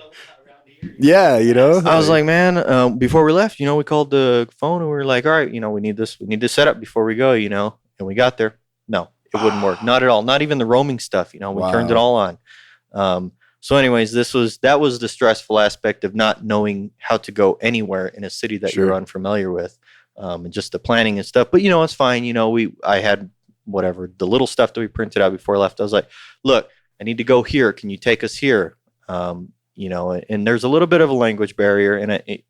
Yeah, I was like, man, before we left, we called the phone and we were like, all right, we need this set up before we go, and we got there. No, it wouldn't work. Not at all. Not even the roaming stuff, we turned it all on. So anyways, that was the stressful aspect of not knowing how to go anywhere in a city that Sure. you're unfamiliar with. And just the planning and stuff. But it's fine. I had whatever, the little stuff that we printed out before I left. I was like, look, I need to go here. Can you take us here? And there's a little bit of a language barrier in it,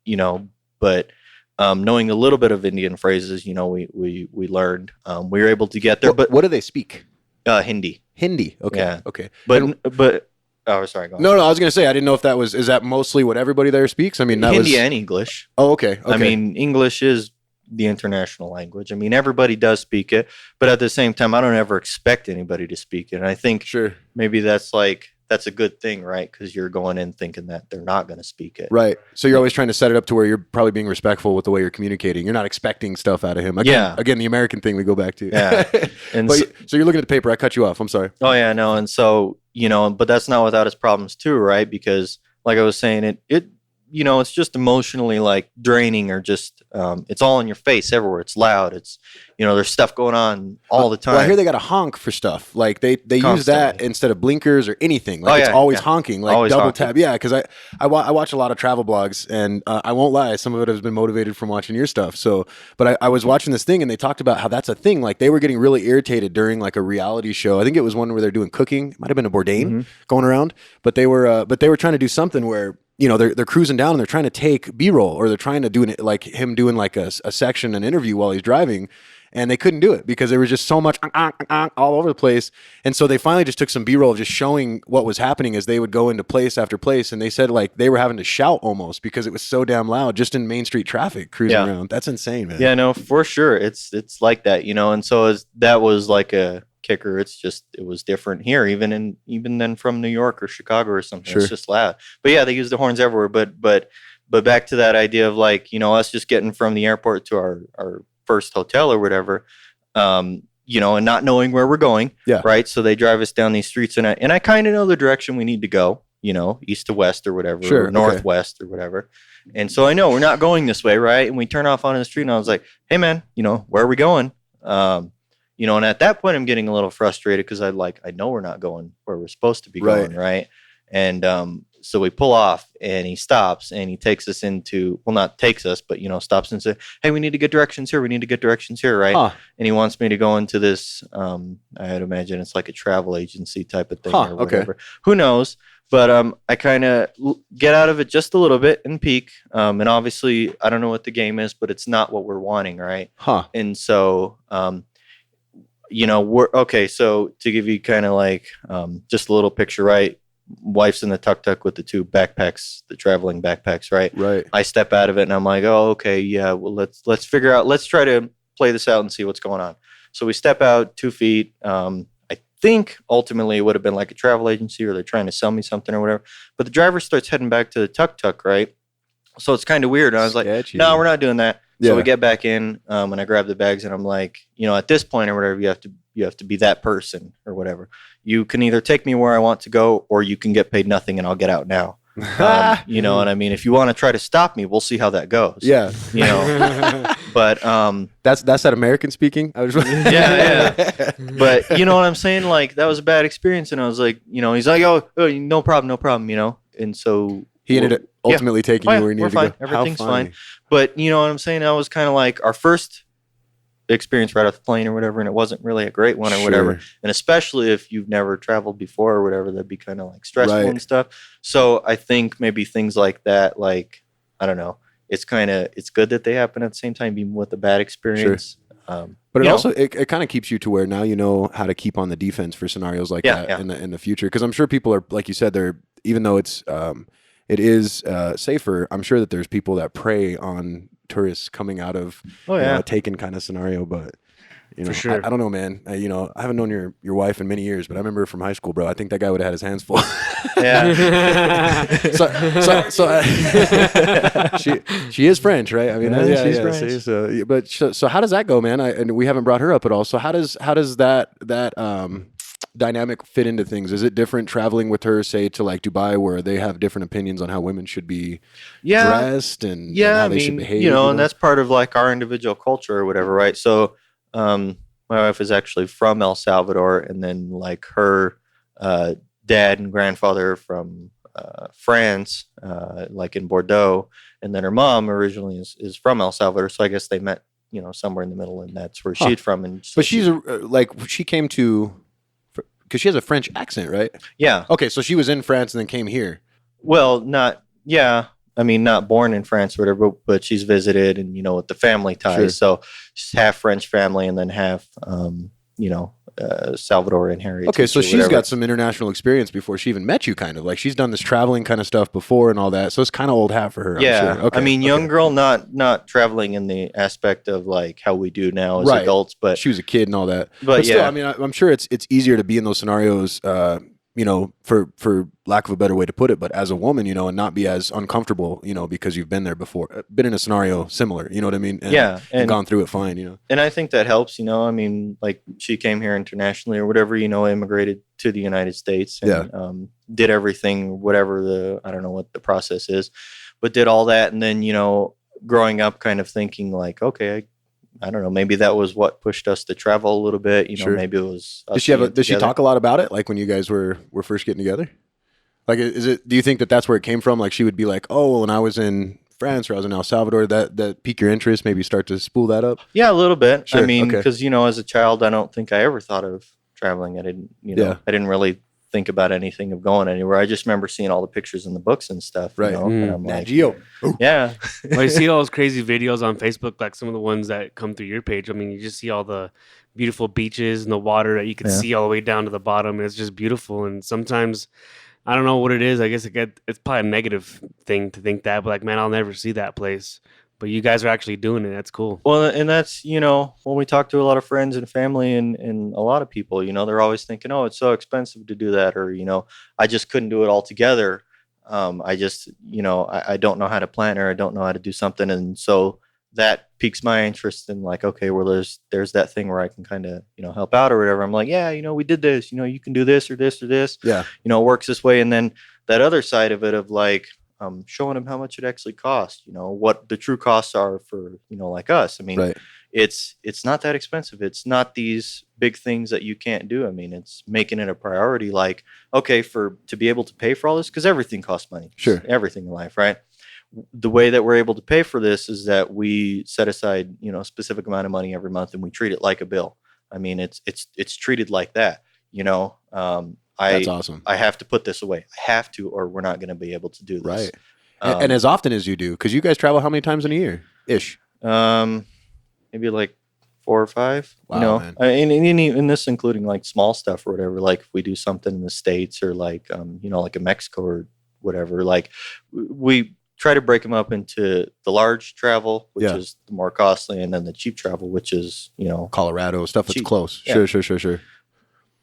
but knowing a little bit of Indian phrases, we learned. We were able to get there. But what do they speak? Hindi. Hindi. Okay. Yeah. Okay. But oh, sorry. Go on. No, I was going to say, I didn't know if is that mostly what everybody there speaks? I mean, that Hindi was... and English. Oh, okay. I mean, English is the international language. I mean, everybody does speak it, but at the same time, I don't ever expect anybody to speak it. And I think Sure. maybe that's a good thing, right? Because you're going in thinking that they're not going to speak it. Right. So you're always trying to set it up to where you're probably being respectful with the way you're communicating. You're not expecting stuff out of him. Again, the American thing we go back to. Yeah. And so you're looking at the paper. I cut you off. I'm sorry. Oh yeah, no. And so, but that's not without its problems too, right? Because like I was saying, it's just emotionally like draining, or just it's all in your face everywhere. It's loud. It's there's stuff going on all the time. Well, I hear they got a honk for stuff. Like they use that instead of blinkers or anything. Like it's always honking, like always double honking. tap. Yeah, because I watch a lot of travel blogs, and I won't lie, some of it has been motivated from watching your stuff. So, but I was watching this thing, and they talked about how that's a thing. Like they were getting really irritated during like a reality show. I think it was one where they're doing cooking. It might have been a Bourdain going around, but they were trying to do something where they're cruising down and they're trying to take B-roll, or they're trying to do like him doing like a section, an interview while he's driving. and they couldn't do it because there was just so much all over the place. And so they finally just took some B-roll of just showing what was happening as they would go into place after place. And they said like they were having to shout almost because it was so damn loud just in main street traffic cruising around. That's insane, man. Yeah, no, for sure. It's like that, and so that was like a kicker. It's just, it was different here, even than from New York or Chicago or something. Sure. It's just loud. But yeah, they use the horns everywhere. But back to that idea of like, us just getting from the airport to our first hotel or whatever, and not knowing where we're going. Yeah. Right. So they drive us down these streets and I kind of know the direction we need to go, east to west or whatever, sure, or northwest or whatever. And so I know we're not going this way. Right. And we turn off onto the street and I was like, hey man, where are we going? And at that point I'm getting a little frustrated because I know we're not going where we're supposed to be going. Right. And, so we pull off and he stops and he takes us into, well, not takes us, but, stops and says, hey, we need to get directions here. We need to get directions here. Right. Huh. And he wants me to go into this, I'd imagine it's like a travel agency type of thing or whatever. Okay. Who knows? But I kind of get out of it just a little bit and peek. And obviously, I don't know what the game is, but it's not what we're wanting. Right. Huh. And so, we're okay. So to give you kind of like just a little picture, right? Wife's in the tuk-tuk with the two backpacks, the traveling backpacks, right? Right. I step out of it and I'm like, oh, okay, yeah, well, let's figure out, let's try to play this out and see what's going on. So we step out 2 feet. I think ultimately it would have been like a travel agency or they're trying to sell me something or whatever. But the driver starts heading back to the tuk-tuk, right? So it's kind of weird. And I was like, no, we're not doing that. Yeah. So we get back in and I grab the bags and I'm like, at this point or whatever, you have to be that person or whatever. You can either take me where I want to go or you can get paid nothing and I'll get out now. And I mean, if you want to try to stop me, we'll see how that goes. Yeah. But that's that American speaking. I was yeah. But you know what I'm saying? Like that was a bad experience. And I was like, he's like, oh, no problem. And so he ended up ultimately taking you where he needed to go. Everything's fine. But you know what I'm saying? That was kind of like our first experience right off the plane or whatever, and it wasn't really a great one or whatever. And especially if you've never traveled before or whatever, that'd be kind of like stressful and stuff. So I think maybe things like that, like I don't know, it's good that they happen at the same time, even with a bad experience. But it also it kind of keeps you to where now you know how to keep on the defense for scenarios like that in the future. Because I'm sure people are, like you said, they're, even though it is safer, I'm sure that there's people that prey on tourists coming out of a taken kind of scenario. But for sure. I don't know, man. I haven't known your wife in many years, but I remember from high school, bro. I think that guy would have had his hands full. Yeah. She is French, right? I mean, she's French. So how does that go, man? And we haven't brought her up at all. So how does that dynamic fit into things? Is it different traveling with her, say, to like Dubai, where they have different opinions on how women should be dressed and how they should behave? And that's part of like our individual culture or whatever, right? So my wife is actually from El Salvador, and then like her dad and grandfather from France, like in Bordeaux, and then her mom originally is from El Salvador. So I guess they met, somewhere in the middle, and that's where she's from. And so but she came to. Because she has a French accent, right? Yeah. Okay, so she was in France and then came here. Well, not born in France or whatever, but she's visited and, with the family ties. Sure. So she's half French family and then half, Salvadorian heritage. Okay, so she's got some international experience before she even met you, kind of. Like she's done this traveling kind of stuff before and all that. So it's kind of old hat for her. Yeah. I'm sure. Okay. I mean, young girl, not traveling in the aspect of like how we do now as adults, but she was a kid and all that. But still, I mean, I'm sure it's easier to be in those scenarios, for lack of a better way to put it, but as a woman, and not be as uncomfortable, because you've been there before, been in a scenario similar, you know what I mean? And gone through it fine, And I think that helps, I mean, like she came here internationally or whatever, immigrated to the United States and did everything, whatever I don't know what the process is, but did all that. And then, growing up kind of thinking like, okay, I don't know. Maybe that was what pushed us to travel a little bit. Maybe it was. Does she talk a lot about it? Like when you guys were first getting together? Like, do you think that's where it came from? Like she would be like, oh, well, when I was in France or I was in El Salvador, that pique your interest, maybe start to spool that up? Yeah, a little bit. Sure. I mean, because, as a child, I don't think I ever thought of traveling. I didn't, I didn't really think about anything of going anywhere. I just remember seeing all the pictures in the books and stuff. Right. You know? And I'm Nat like, Geo. yeah. Well, you see all those crazy videos on Facebook, like some of the ones that come through your page. I mean, you just see all the beautiful beaches and the water that you can see all the way down to the bottom. And it's just beautiful. And sometimes, I don't know what it is. I guess it's probably a negative thing to think that, but like, man, I'll never see that place. But you guys are actually doing it. That's cool. Well, and that's, you know, when we talk to a lot of friends and family and a lot of people, you know, they're always thinking, oh, it's so expensive to do that. Or, you know, I just couldn't do it all together. I just, you know, I don't know how to plan, or I don't know how to do something. And so that piques my interest in like, okay, well, there's that thing where I can kind of, you know, help out or whatever. I'm like, yeah, you know, we did this, you know, you can do this or this or this. Yeah. You know, it works this way. And then that other side of it of like, showing them how much it actually costs, you know, what the true costs are for, you know, like us. I mean, Right. it's not that expensive. It's not these big things that you can't do. I mean, it's making it a priority. Like, okay, to be able to pay for all this, because everything costs money. Sure. Everything in life, right? The way that we're able to pay for this is that we set aside, you know, a specific amount of money every month, and we treat it like a bill. I mean, it's treated like that, you know. That's awesome. I have to put this away. I have to, or we're not going to be able to do this. Right. And as often as you do, because you guys travel how many times in a year ish? Maybe like 4 or 5. Wow, you know, man. And this including like small stuff or whatever. Like if we do something in the States or like you know, like in Mexico or whatever. Like we try to break them up into the large travel, which is the more costly, and then the cheap travel, which is, you know, Colorado stuff that's cheap. close. Yeah. Sure.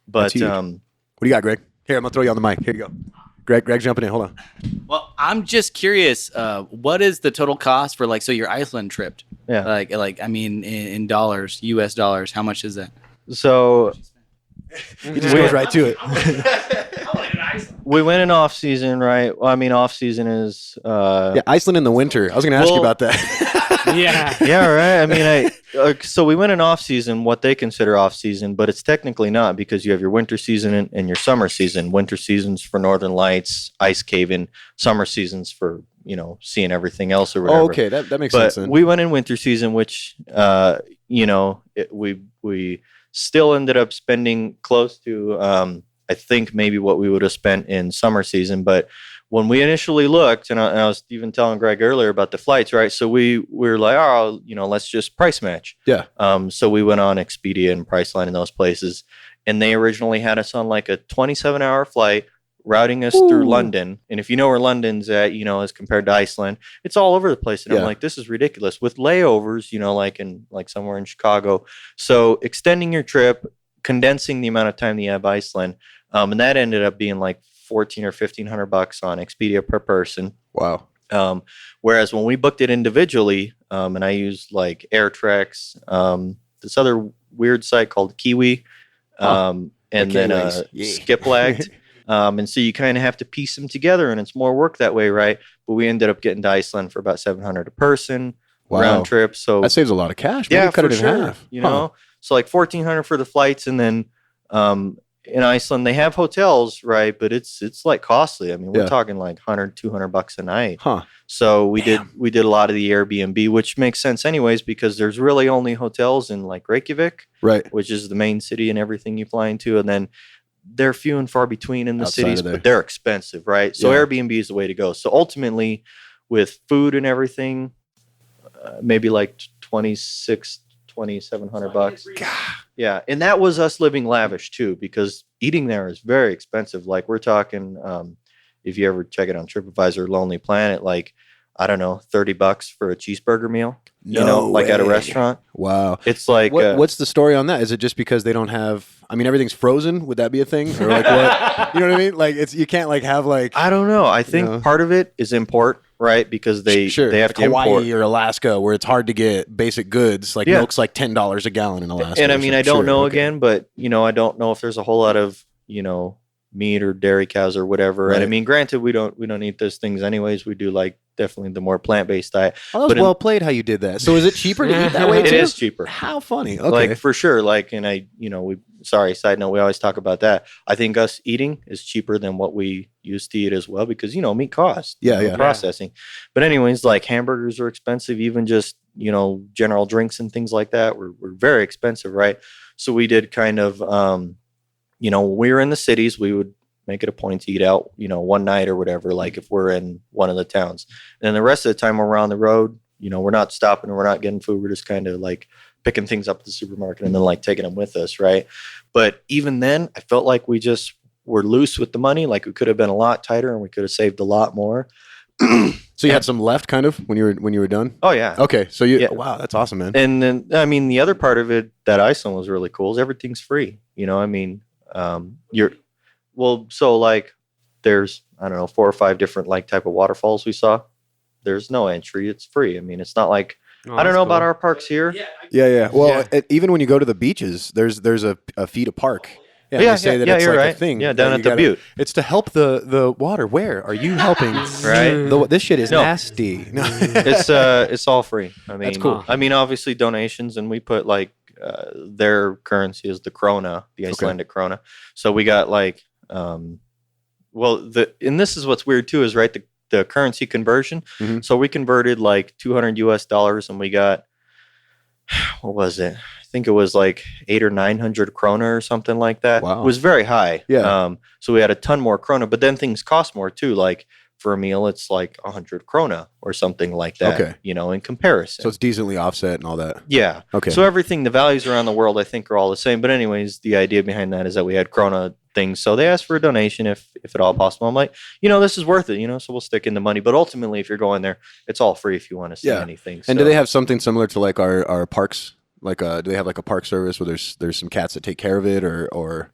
But What do you got, Greg? Here, I'm gonna throw you on the mic. Here you go. Greg's jumping in. Hold on. Well, I'm just curious. What is the total cost for like your Iceland trip? Yeah. Like I mean, in dollars, U.S. dollars, how much is that? So He just goes right to it. we went in off season, right? Well, I mean, off season is Yeah, Iceland in the winter. I was gonna ask you Well- about that. Yeah. yeah, right. I mean, so we went in off season, what they consider off season, but it's technically not, because you have your winter season and your summer season. Winter seasons for Northern Lights, ice caving. Summer seasons for, you know, seeing everything else or whatever. Oh, okay, that makes But sense. Then. we went in winter season, which you know, we still ended up spending close to I think maybe what we would have spent in summer season. But when we initially looked, and I was even telling Greg earlier about the flights, right? So we were like, oh, you know, let's just price match. Yeah. So we went on Expedia and Priceline in those places, and they originally had us on like a 27-hour flight, routing us through London. And if you know where London's at, you know, as compared to Iceland, it's all over the place. And I'm like, this is ridiculous, with layovers, you know, like somewhere in Chicago. So extending your trip, condensing the amount of time that you have Iceland, and that ended up being like $1,400 or $1,500 on Expedia per person. Wow. Whereas when we booked it individually, and I used like AirTrex, this other weird site called Kiwi, and then Kiwis. Skiplagged. And so you kind of have to piece them together, and it's more work that way, right? But we ended up getting to Iceland for about $700 a person round trip. So That saves a lot of cash. Maybe cut it in half. you know, so like $1,400 for the flights, and then in Iceland they have hotels, right? But it's like costly. I mean, we're talking like $100, $200 a night. Huh. So we did a lot of the Airbnb, which makes sense anyways, because there's really only hotels in like Reykjavik, Right. which is the main city and everything you fly into, and then they're few and far between in the Outside cities, of there. but they're expensive, right? So Yeah. Airbnb is the way to go. So ultimately, with food and everything, maybe like $2,700. Yeah, and that was us living lavish too, because eating there is very expensive. Like we're talking, if you ever check it on TripAdvisor, Lonely Planet, like I don't know, $30 for a cheeseburger meal. You know, like at a way. restaurant. Wow. It's like What's the story on that? Is it just because they don't have? I mean, everything's frozen. Would that be a thing, or like what? You know what I mean? Like you can't like have like I don't know. I think know. part of it is import, right? Because they have like to import. Hawaii or Alaska, where it's hard to get basic goods. Like milk's like $10 a gallon in Alaska. And I or mean, something. I don't Sure, know okay. again, but you know, I don't know if there's a whole lot of, you know, meat or dairy cows or whatever. And I Right. mean, granted, we don't eat those things anyways. We do like definitely the more plant-based diet. Oh, that was but in- well played how you did that. So is it cheaper to eat that way It too? is cheaper. How funny. Okay. Like for sure. Like, and side note, we always talk about that. I think us eating is cheaper than what we used to eat as well, because, you know, meat costs. Yeah, you know, yeah. processing. But anyways, like hamburgers are expensive, even just, you know, general drinks and things like that were very expensive, right? So we did kind of, you know, when we were in the cities, we would make it a point to eat out, one night or whatever, like if we're in one of the towns. And then the rest of the time when we're on the road, we're not stopping, we're not getting food. We're just kind of like picking things up at the supermarket and then like taking them with us. Right. But even then I felt like we just were loose with the money. Like we could have been a lot tighter and we could have saved a lot more. So you had some left kind of when you were done? Oh yeah. Okay. So wow, that's awesome, man. And then, I mean, the other part of it that Iceland was really cool is everything's free. I mean, so like there's, I don't know, 4 or 5 different like type of waterfalls we saw. There's no entry. It's free. I mean, it's not like, I don't know about our parks here. Yeah. Well, even when you go to the beaches, there's a fee to park. Yeah, they say that it's you're like right. a thing. Yeah, down at the butte. It's to help the water. Where are you helping? Right. This shit is nasty. It's all free. I mean, that's cool. I mean, obviously donations, and we put like their currency is the krona, the Icelandic krona. So we got like, and this is what's weird too is right the currency conversion. Mm-hmm. So we converted like $200 and we got, what was it? I think it was like 800 or 900 krona or something like that. Wow. It was very high. Yeah. So we had a ton more krona, but then things cost more too. Like for a meal, it's like 100 krona or something like that. Okay. In comparison. So it's decently offset and all that. Yeah. Okay. So everything, the values around the world, I think are all the same. But anyways, the idea behind that is that we had krona things. So they asked for a donation if at all possible. I'm like, this is worth it, so we'll stick in the money. But ultimately, if you're going there, it's all free if you want to see anything. And do they have something similar to like our parks? Like, do they have like a park service where there's some cats that take care of it or?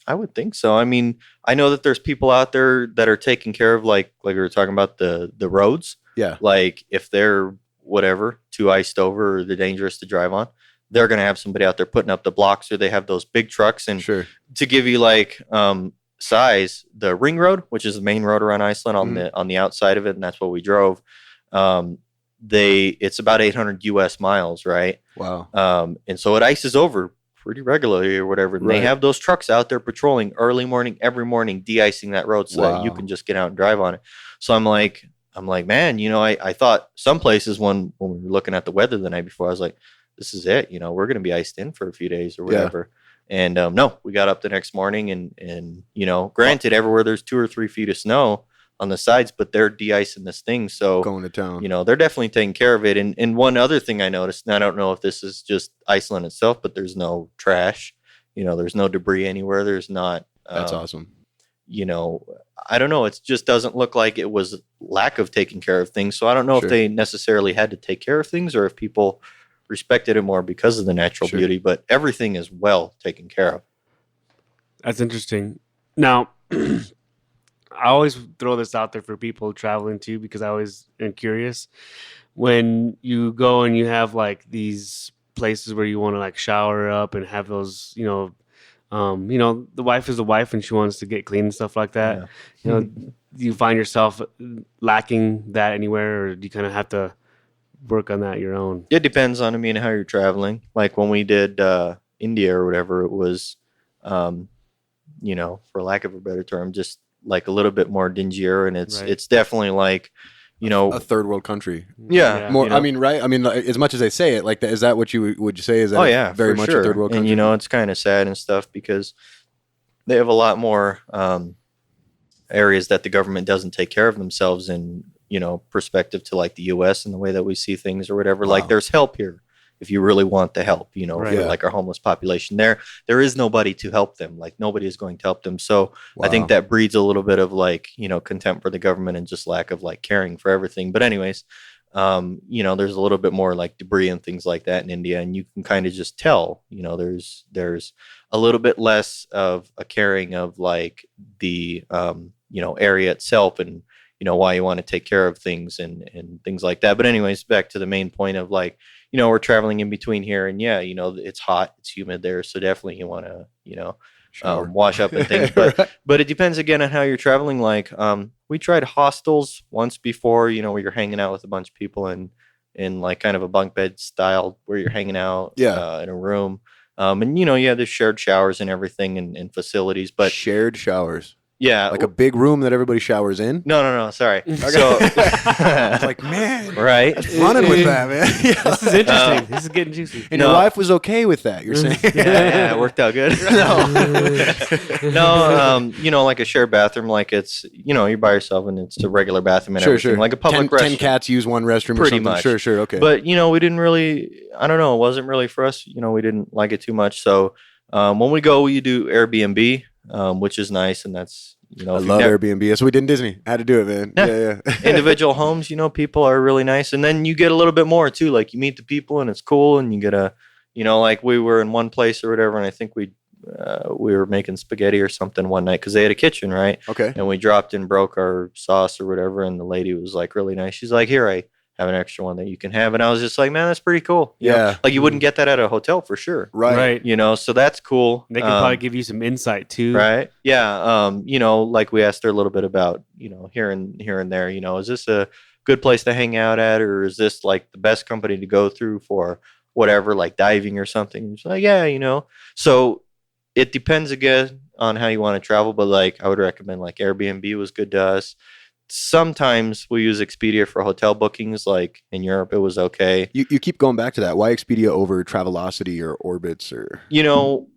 I would think so. I mean, I know that there's people out there that are taking care of like we were talking about the roads. Yeah. Like if they're too iced over or they're dangerous to drive on, they're going to have somebody out there putting up the blocks, or they have those big trucks. And sure. To give you like size, the ring road, which is the main road around Iceland on the outside of it, and that's what we drove. It's about 800 US miles, right? Wow. And so it ices over pretty regularly or whatever. And they have those trucks out there patrolling early morning, every morning, de-icing that road so that you can just get out and drive on it. So I'm like, man, I thought some places when we were looking at the weather the night before, I was like, this is it. We're going to be iced in for a few days or whatever. Yeah. And no, we got up the next morning and granted, everywhere there's 2 or 3 feet of snow on the sides, but they're de-icing this thing. So going to town, they're definitely taking care of it. And one other thing I noticed, and I don't know if this is just Iceland itself, but there's no trash, there's no debris anywhere. There's not, that's awesome. I don't know. It just doesn't look like it was lack of taking care of things. So I don't know if they necessarily had to take care of things or if people respected it more because of the natural beauty, but everything is well taken care of. That's interesting. Now, I always throw this out there for people traveling too, because I always am curious. When you go and you have like these places where you want to like shower up and have those, the wife is the wife and she wants to get clean and stuff like that. Yeah. Do you find yourself lacking that anywhere, or do you kind of have to work on that your own? It depends on, how you're traveling. Like when we did India or whatever, it was, for lack of a better term, just like a little bit more dingier, and it's definitely like, a third world country. Yeah. More. Right. as much as they say it like that, is that what you would say? Is that very much a third world country? And it's kind of sad and stuff because they have a lot more areas that the government doesn't take care of themselves in, perspective to like the US and the way that we see things or whatever. Wow. Like there's help here if you really want the help, for like our homeless population there is nobody to help them. Like nobody is going to help them. So I think that breeds a little bit of like, contempt for the government and just lack of like caring for everything. But anyways, there's a little bit more like debris and things like that in India. And you can kind of just tell, there's a little bit less of a caring of like the, area itself and, why you want to take care of things and things like that. But anyways, back to the main point of like, we're traveling in between here and it's hot, it's humid there. So definitely you want to, wash up and things, but it depends again on how you're traveling. Like, we tried hostels once before, where you're hanging out with a bunch of people in like kind of a bunk bed style where you're hanging out in a room. And there's shared showers and everything and facilities, but shared showers. Yeah. Like a big room that everybody showers in? No. Sorry. So, I was like, man, right. running with that, man. Yeah. This is interesting. This is getting juicy. And your wife was okay with that, you're saying? Yeah, it worked out good. No, like a shared bathroom, like it's, you're by yourself and it's a regular bathroom and everything, like a public restroom. 10 cats use one restroom Pretty or something. much. Sure, okay. But, we didn't really, I don't know, it wasn't really for us. We didn't like it too much. So when we go, we do Airbnb, which is nice. And that's, I love Airbnb. That's what we did in Disney. I had to do it, man. Yeah. Individual homes, people are really nice. And then you get a little bit more too. Like you meet the people and it's cool. And you get like we were in one place or whatever. And I think we were making spaghetti or something one night because they had a kitchen, right? Okay. And we dropped and broke our sauce or whatever. And the lady was like really nice. She's like, here, I have an extra one that you can have. And I was just like, man, that's pretty cool. You know? Like you wouldn't get that at a hotel for sure. Right. So that's cool. They can probably give you some insight too. Right. Yeah. Like we asked her a little bit about, here and there, is this a good place to hang out at, or is this like the best company to go through for whatever, like diving or something? And she's like, yeah, So it depends again on how you want to travel, but like I would recommend like Airbnb was good to us. Sometimes we use Expedia for hotel bookings. Like in Europe, it was okay. You keep going back to that. Why Expedia over Travelocity or Orbitz or?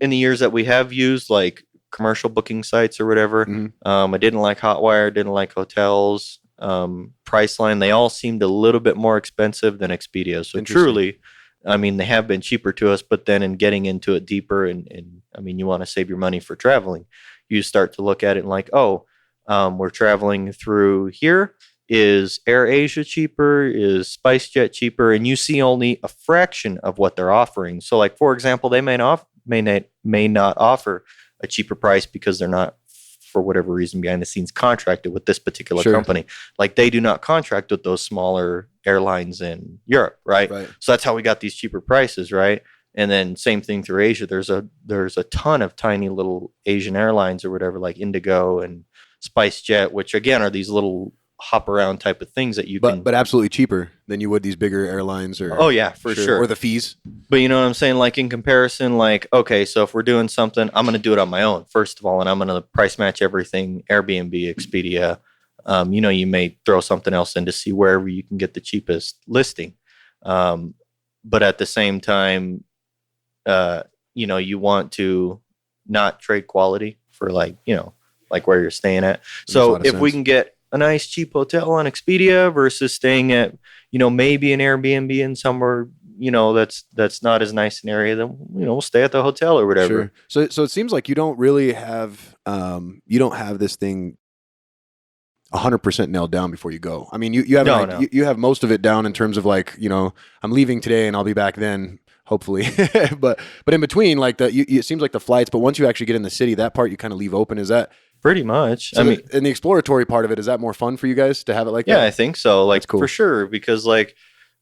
In the years that we have used like commercial booking sites or whatever, I didn't like Hotwire, didn't like hotels, Priceline. They all seemed a little bit more expensive than Expedia. So truly, they have been cheaper to us, but then in getting into it deeper and you want to save your money for traveling, you start to look at it and like, we're traveling through here. Is AirAsia cheaper? Is SpiceJet cheaper? And you see only a fraction of what they're offering. So like, for example, they may not offer a cheaper price because they're not, for whatever reason, behind the scenes contracted with this particular company. Like they do not contract with those smaller airlines in Europe, right? So that's how we got these cheaper prices, right? And then same thing through Asia. There's a ton of tiny little Asian airlines or whatever, like Indigo and SpiceJet, which again are these little hop around type of things that you can, but absolutely cheaper than you would these bigger airlines or. Oh yeah, for sure. Or the fees. But you know what I'm saying? Like in comparison, like, okay, so if we're doing something, I'm going to do it on my own, first of all, and I'm going to price match everything, Airbnb, Expedia. You may throw something else in to see wherever you can get the cheapest listing. But at the same time, you want to not trade quality for like where you're staying at. So if we can get a nice cheap hotel on Expedia versus staying at, maybe an Airbnb in somewhere, that's not as nice an area, then, we'll stay at the hotel or whatever. Sure. So it seems like you don't really have, this thing 100% nailed down before you go. I mean, you have you have most of it down in terms of like, I'm leaving today and I'll be back then, hopefully. but in between, like it seems like the flights, but once you actually get in the city, that part you kind of leave open. Is that pretty much? So and the exploratory part of it, is that more fun for you guys to have it like that? Yeah, I think so. Like cool. For sure, because like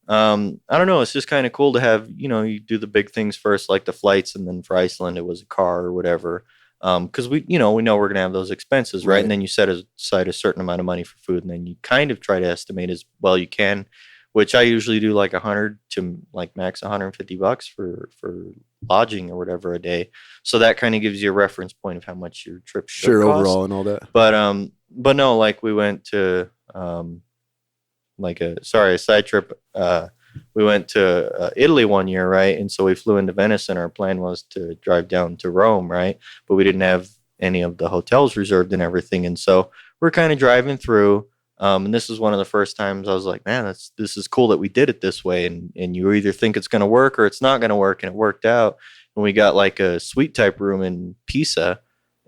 I don't know, it's just kind of cool to have, you do the big things first, like the flights, and then for Iceland it was a car or whatever. Because we know we're gonna have those expenses, right? And then you set aside a certain amount of money for food, and then you kind of try to estimate as well you can, which I usually do like 100 to like max $150 for lodging or whatever a day. So that kind of gives you a reference point of how much your trip should cost. Overall and all that. But no, like we went to a side trip. We went to Italy one year, right? And so we flew into Venice, and our plan was to drive down to Rome, right? But we didn't have any of the hotels reserved and everything. And so we're kind of driving through. And this is one of the first times I was like, man, this is cool that we did it this way. And you either think it's going to work or it's not going to work. And it worked out. And we got like a suite type room in Pisa,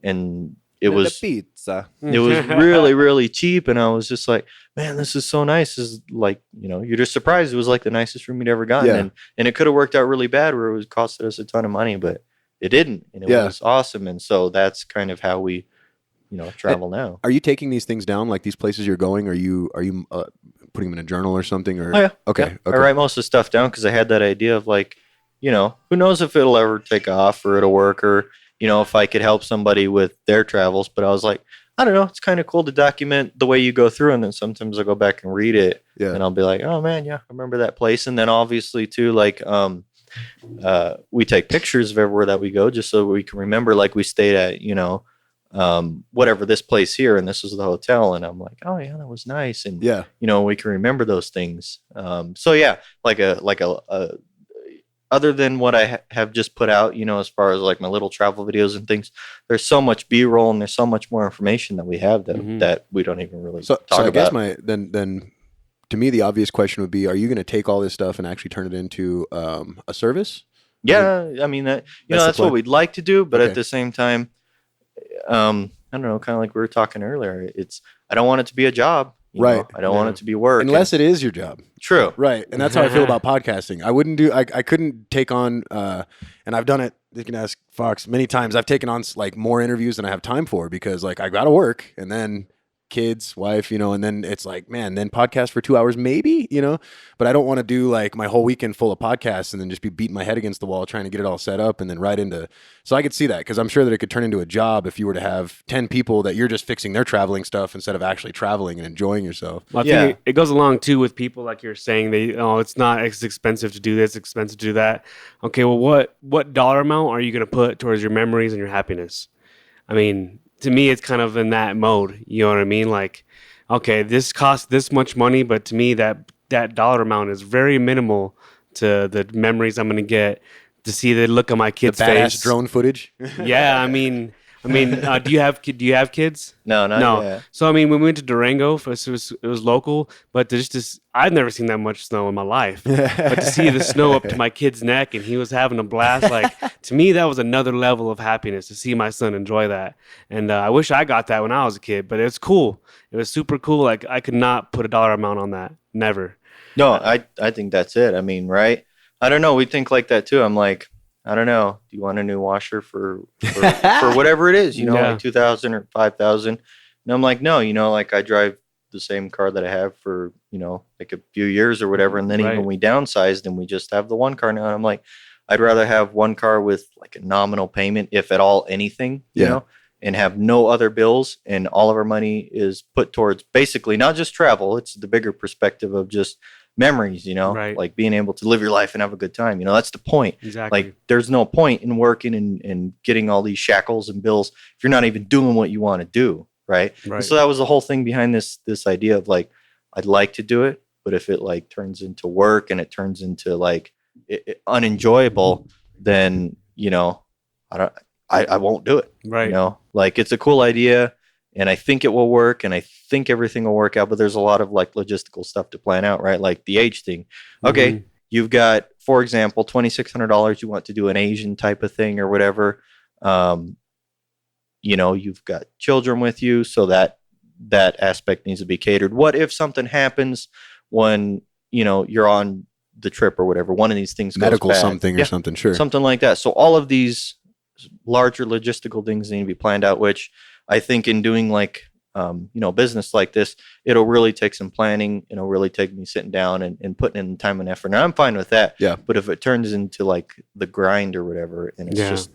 and it was pizza. It was really, really cheap. And I was just like, man, this is so nice. This is like, you're just surprised. It was like the nicest room you'd ever gotten. Yeah. And it could have worked out really bad where it was costed us a ton of money, but it didn't. And it was awesome. And so that's kind of how we, travel now. Are you taking these things down, like these places you're going? Are you putting them in a journal or something? Or oh, yeah. Okay. I write most of the stuff down because I had that idea of like, who knows if it'll ever take off or it'll work, or if I could help somebody with their travels. But I was like, I don't know, it's kind of cool to document the way you go through, and then sometimes I'll go back and read it, and I'll be like, oh man, yeah, I remember that place. And then obviously too, like we take pictures of everywhere that we go just so we can remember. Like we stayed at whatever, this place here, and this was the hotel. And I'm like, oh yeah, that was nice. And Yeah. you know, we can remember those things. So yeah, like a other than what I have just put out, you know, as far as like my little travel videos and things, there's so much B-roll and there's so much more information that we have that we don't even really talk So I about. guess then to me the obvious question would be: are you going to take all this stuff and actually turn it into a service? Yeah, I mean that, you know, that's what we'd like to do, but Okay. at the same time, I don't know, kind of like we were talking earlier, I don't want it to be a job, you Right. know? I don't want it to be work. Unless it is your job. True. Right. And that's how I feel about podcasting. I couldn't take on, and I've done it, you can ask Fox many times. I've taken on like more interviews than I have time for because like I got to work and then kids, wife, you know, and then it's like, man, then podcast for 2 hours, maybe, you know, but I don't want to do like my whole weekend full of podcasts and then just be beating my head against the wall trying to get it all set up and then right into, so I could see that because I'm sure that it could turn into a job if you were to have 10 people that you're just fixing their traveling stuff instead of actually traveling and enjoying yourself. Well, I think it goes along too with people like you're saying it's not as expensive to do this, expensive to do that. Okay, well, what dollar amount are you going to put towards your memories and your happiness? I mean, to me, it's kind of in that mode. You know what I mean? Like, okay, this costs this much money, but to me, that dollar amount is very minimal to the memories I'm going to get to see the look on my kid's The badass face. drone footage. Yeah, I mean, do you have kids? No, not yet. So I mean, when we went to Durango, it was local, but there's just I've never seen that much snow in my life. But to see the snow up to my kid's neck and he was having a blast, like to me that was another level of happiness to see my son enjoy that. And I wish I got that when I was a kid, but it's cool. It was super cool. Like I could not put a dollar amount on that. Never. No, I think that's it. I mean, right? I don't know. We think like that too. I'm like, I don't know. Do you want a new washer for whatever it is? You know, like 2,000 or 5,000. And I'm like, no. You know, like I drive the same car that I have for, you know, like a few years or whatever. And then even we downsized and we just have the one car now. And I'm like, I'd rather have one car with like a nominal payment, if at all anything, you know, and have no other bills. And all of our money is put towards basically not just travel. It's the bigger perspective of just memories, you know, like being able to live your life and have a good time. You know, that's the point. Exactly. Like there's no point in working and getting all these shackles and bills if you're not even doing what you want to do. Right. And so that was the whole thing behind this idea of like, I'd like to do it, but if it like turns into work and it turns into like unenjoyable, then, you know, I won't do it. Right. You know, like it's a cool idea and I think it will work and I think everything will work out, but there's a lot of like logistical stuff to plan out, right? Like the age thing. Okay. You've got, for example, $2,600, you want to do an Asian type of thing or whatever. You know, you've got children with you, so that aspect needs to be catered. What if something happens when, you know, you're on the trip or whatever, one of these things goes medical bad. something or something, sure. Something like that. So all of these larger logistical things need to be planned out, which I think in doing like, you know, business like this, it'll really take some planning. It'll really take me sitting down and putting in time and effort. And I'm fine with that. Yeah. But if it turns into like the grind or whatever, and it's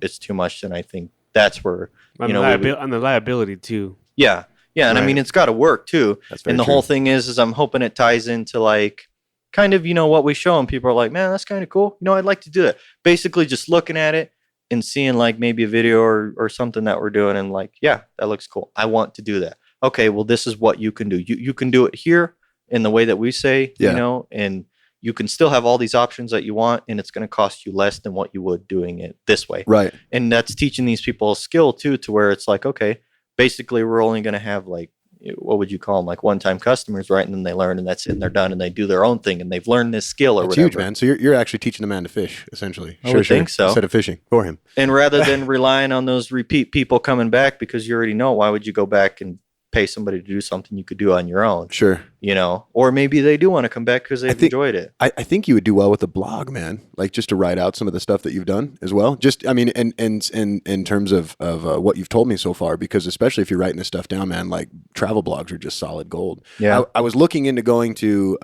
it's too much, then I think that's where, you know, and the liability too. Yeah. Yeah. And I mean, it's got to work too. And the true. whole thing is I'm hoping it ties into like kind of, you know, what we show and people are like, man, that's kind of cool. You know, I'd like to do that. Basically just looking at it and seeing like maybe a video or something that we're doing and like, yeah, that looks cool. I want to do that. Okay. Well, this is what you can do. You can do it here in the way that we say, you know, and you can still have all these options that you want, and it's going to cost you less than what you would doing it this way. Right. And that's teaching these people a skill too, to where it's like, okay, basically we're only going to have like, what would you call them? Like one-time customers, right? And then they learn and that's it and they're done and they do their own thing and they've learned this skill or That's whatever. huge, man. So you're actually teaching the man to fish, essentially. I would think so. Instead of fishing for him. And rather than relying on those repeat people coming back because you already know, why would you go back and pay somebody to do something you could do on your own? Sure. You know, or maybe they do want to come back because they've enjoyed it. I think you would do well with the blog, man. Like just to write out some of the stuff that you've done as well. Just, I mean, in terms of what you've told me so far, because especially if you're writing this stuff down, man, like travel blogs are just solid gold. Yeah. I was looking into going to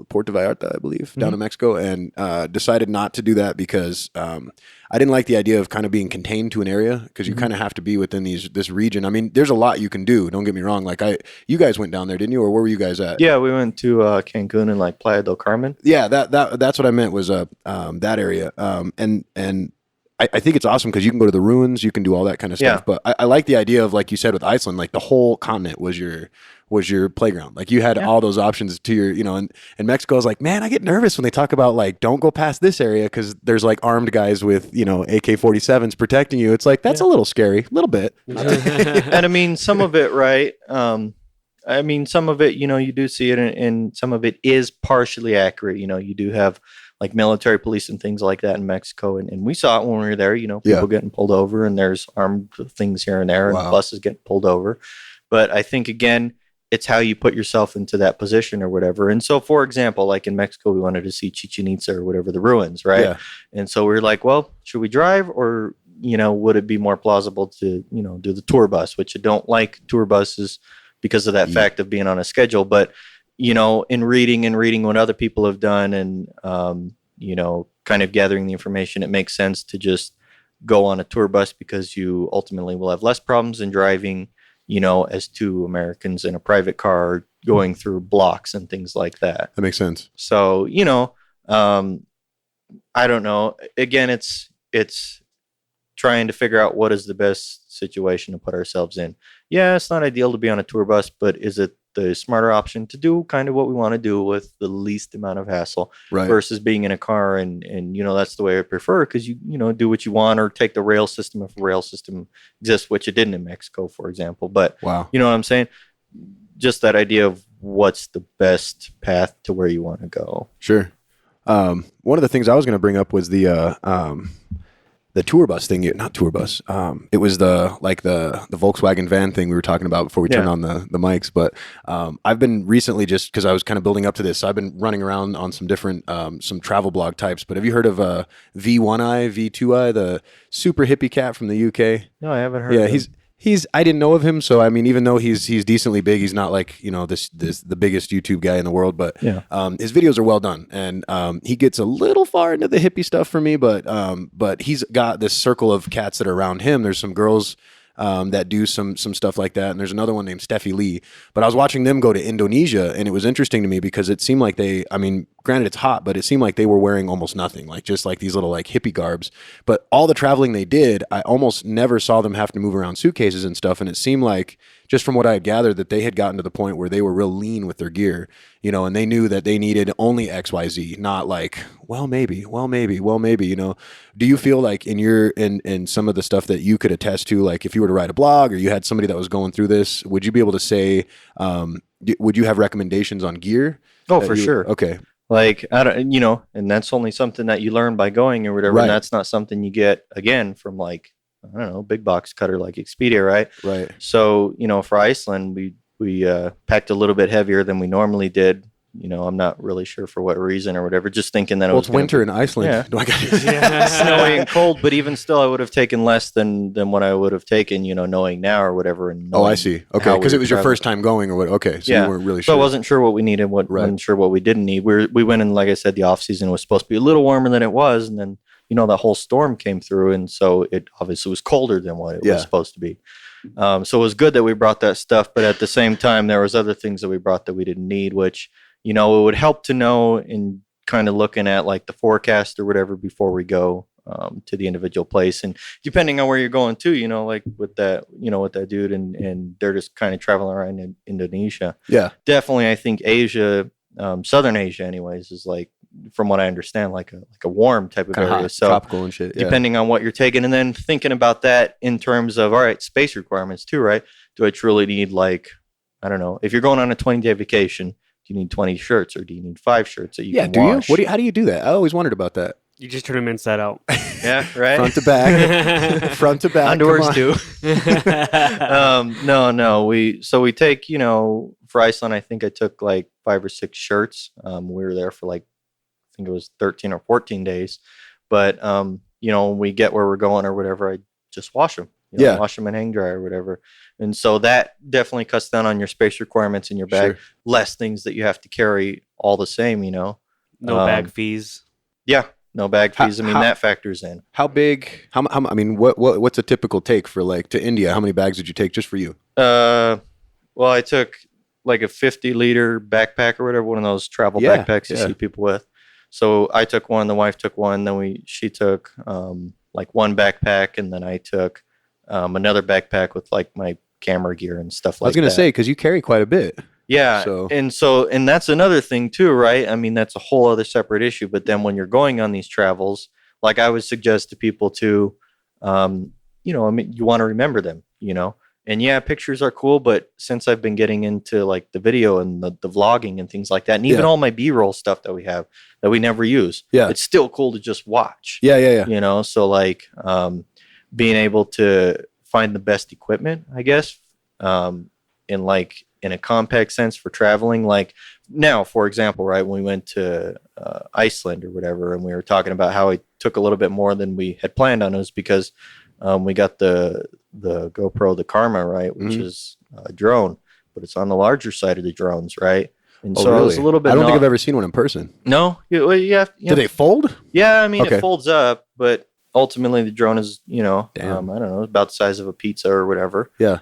Puerto Vallarta, I believe, down in Mexico, and decided not to do that because I didn't like the idea of kind of being contained to an area because you kind of have to be within this region. I mean, there's a lot you can do. Don't get me wrong. Like you guys went down there, didn't you? Or where were you guys at? Yeah, we went to Cancun and like Playa del Carmen. Yeah, that's what I meant was that area. And I think it's awesome because you can go to the ruins, you can do all that kind of stuff. Yeah. But I like the idea of, like you said with Iceland, like the whole continent was your playground. Like you had all those options to your, and Mexico is like, man, I get nervous when they talk about like, don't go past this area because there's like armed guys with, AK-47s protecting you. It's like, that's a little scary, a little bit. And I mean, some of it, right? Some of it, you do see it, and some of it is partially accurate. You do have like military police and things like that in Mexico. And we saw it when we were there, people getting pulled over, and there's armed things here and there, and buses getting pulled over. But I think, again, it's how you put yourself into that position or whatever. And so, for example, like in Mexico, we wanted to see Chichen Itza or whatever, the ruins, right? Yeah. And so we were like, well, should we drive, or, would it be more plausible to, do the tour bus, which I don't like tour buses because of that fact of being on a schedule. But in reading what other people have done, and, kind of gathering the information, it makes sense to just go on a tour bus because you ultimately will have less problems in driving, as two Americans in a private car going through blocks and things like that. That makes sense. So, I don't know. Again, it's trying to figure out what is the best situation to put ourselves in. Yeah, it's not ideal to be on a tour bus, but is it the smarter option to do kind of what we want to do with the least amount of hassle versus being in a car? And that's the way I prefer, because you do what you want, or take the rail system if a rail system exists, which it didn't in Mexico, for example. But you know what I'm saying? Just that idea of what's the best path to where you want to go. Sure. One of the things I was going to bring up was the tour bus thing. Not tour bus. It was the Volkswagen van thing we were talking about before we turned on the mics. But I've been recently, just because I was kind of building up to this, I've been running around on some different some travel blog types. But have you heard of V1i, V2i, the super hippie cat from the UK? No, I haven't heard of him. I didn't know of him, so I mean, even though he's decently big, he's not like the biggest YouTube guy in the world. But his videos are well done, and he gets a little far into the hippie stuff for me. But he's got this circle of cats that are around him. There's some girls that do some stuff like that, and there's another one named Steffi Lee. But I was watching them go to Indonesia, and it was interesting to me because it seemed like granted it's hot, but it seemed like they were wearing almost nothing, like just like these little like hippie garbs. But all the traveling they did, I almost never saw them have to move around suitcases and stuff. And it seemed like, just from what I had gathered, that they had gotten to the point where they were real lean with their gear, and they knew that they needed only XYZ, not like, well, maybe. Do you feel like in some of the stuff that you could attest to, like if you were to write a blog or you had somebody that was going through this, would you be able to say, would you have recommendations on gear? Oh, for sure. Okay. Like, I don't, and that's only something that you learn by going or whatever. Right. And that's not something you get, again, from like, I don't know, big box cutter like Expedia, right? Right. So, for Iceland, we packed a little bit heavier than we normally did. I'm not really sure for what reason or whatever, just thinking that it's winter in Iceland. Yeah. Snowy and cold, but even still, I would have taken less than what I would have taken, knowing now or whatever. And I see. Okay, because it was your first time going or what? Okay, so you weren't really sure. So I wasn't sure what we needed, wasn't sure what we didn't need. We went in, like I said, the off season was supposed to be a little warmer than it was, and then that whole storm came through, and so it obviously was colder than what it was supposed to be. So it was good that we brought that stuff, but at the same time, there was other things that we brought that we didn't need, which it would help to know in kind of looking at like the forecast or whatever before we go to the individual place. And depending on where you're going to, like with that dude and they're just kind of traveling around in Indonesia. Yeah. Definitely, I think Asia, Southern Asia anyways, is like, from what I understand, like a warm type of kind area. Hot, so tropical and shit. Depending on what you're taking, and then thinking about that in terms of, all right, space requirements too, right? Do I truly need, like, I don't know, if you're going on a 20-day vacation, do you need 20 shirts or do you need 5 shirts that you can wash? How do you do that? I always wondered about that. You just turn them inside out. Yeah, right. Front to back. Front to back. Underwears too. No. We take, for Iceland, I think I took like 5 or 6 shirts. We were there for like, I think it was 13 or 14 days. But, when we get where we're going or whatever, I just wash them. Wash them and hang dry or whatever. And so that definitely cuts down on your space requirements in your bag. Sure. Less things that you have to carry all the same, No bag fees. Yeah, no bag fees. That factors in. How big? What's a typical take for like to India? How many bags did you take just for you? Well, I took like a 50-liter backpack or whatever, one of those travel backpacks you see people with. So I took one, the wife took one, then she took like one backpack, and then I took another backpack with like my camera gear and stuff like that. I was going to say, because you carry quite a bit. Yeah. So- And that's another thing too, right? I mean, that's a whole other separate issue. But then when you're going on these travels, like I would suggest to people to, you know, I mean, you want to remember them, you know? And yeah, pictures are cool, but since I've been getting into like the video and the vlogging and things like that, and even all my B-roll stuff that we have that we never use, it's still cool to just watch. Yeah. You know, so like being able to find the best equipment, I guess, in a compact sense for traveling. Like now, for example, right, when we went to Iceland or whatever, and we were talking about how it took a little bit more than we had planned on us because we got the GoPro, the Karma, right, which is a drone, but it's on the larger side of the drones, right? And so really? it was a little bit. I don't think I've ever seen one in person. No, you have. Do they fold? Yeah, I mean Okay. it folds up, but ultimately the drone is, you know, I Damn. don't know, about the size of a pizza or whatever. Yeah.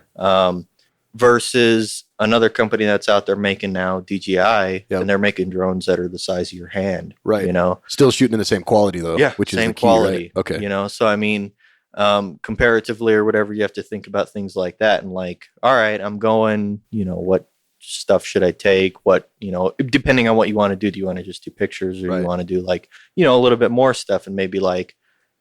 Versus another company that's out there making now DJI, Yep. and they're making drones that are the size of your hand. Right. You know. Still shooting in the same quality though. Yeah, Which is same the key, quality. right? Okay. You know, so I mean, comparatively or whatever, you have to think about things like that. And like, all right, I'm going, you know, what stuff should I take? What, you know, depending on what you want to do. Do you want to just do pictures, or Right. you want to do like, you know, a little bit more stuff and maybe like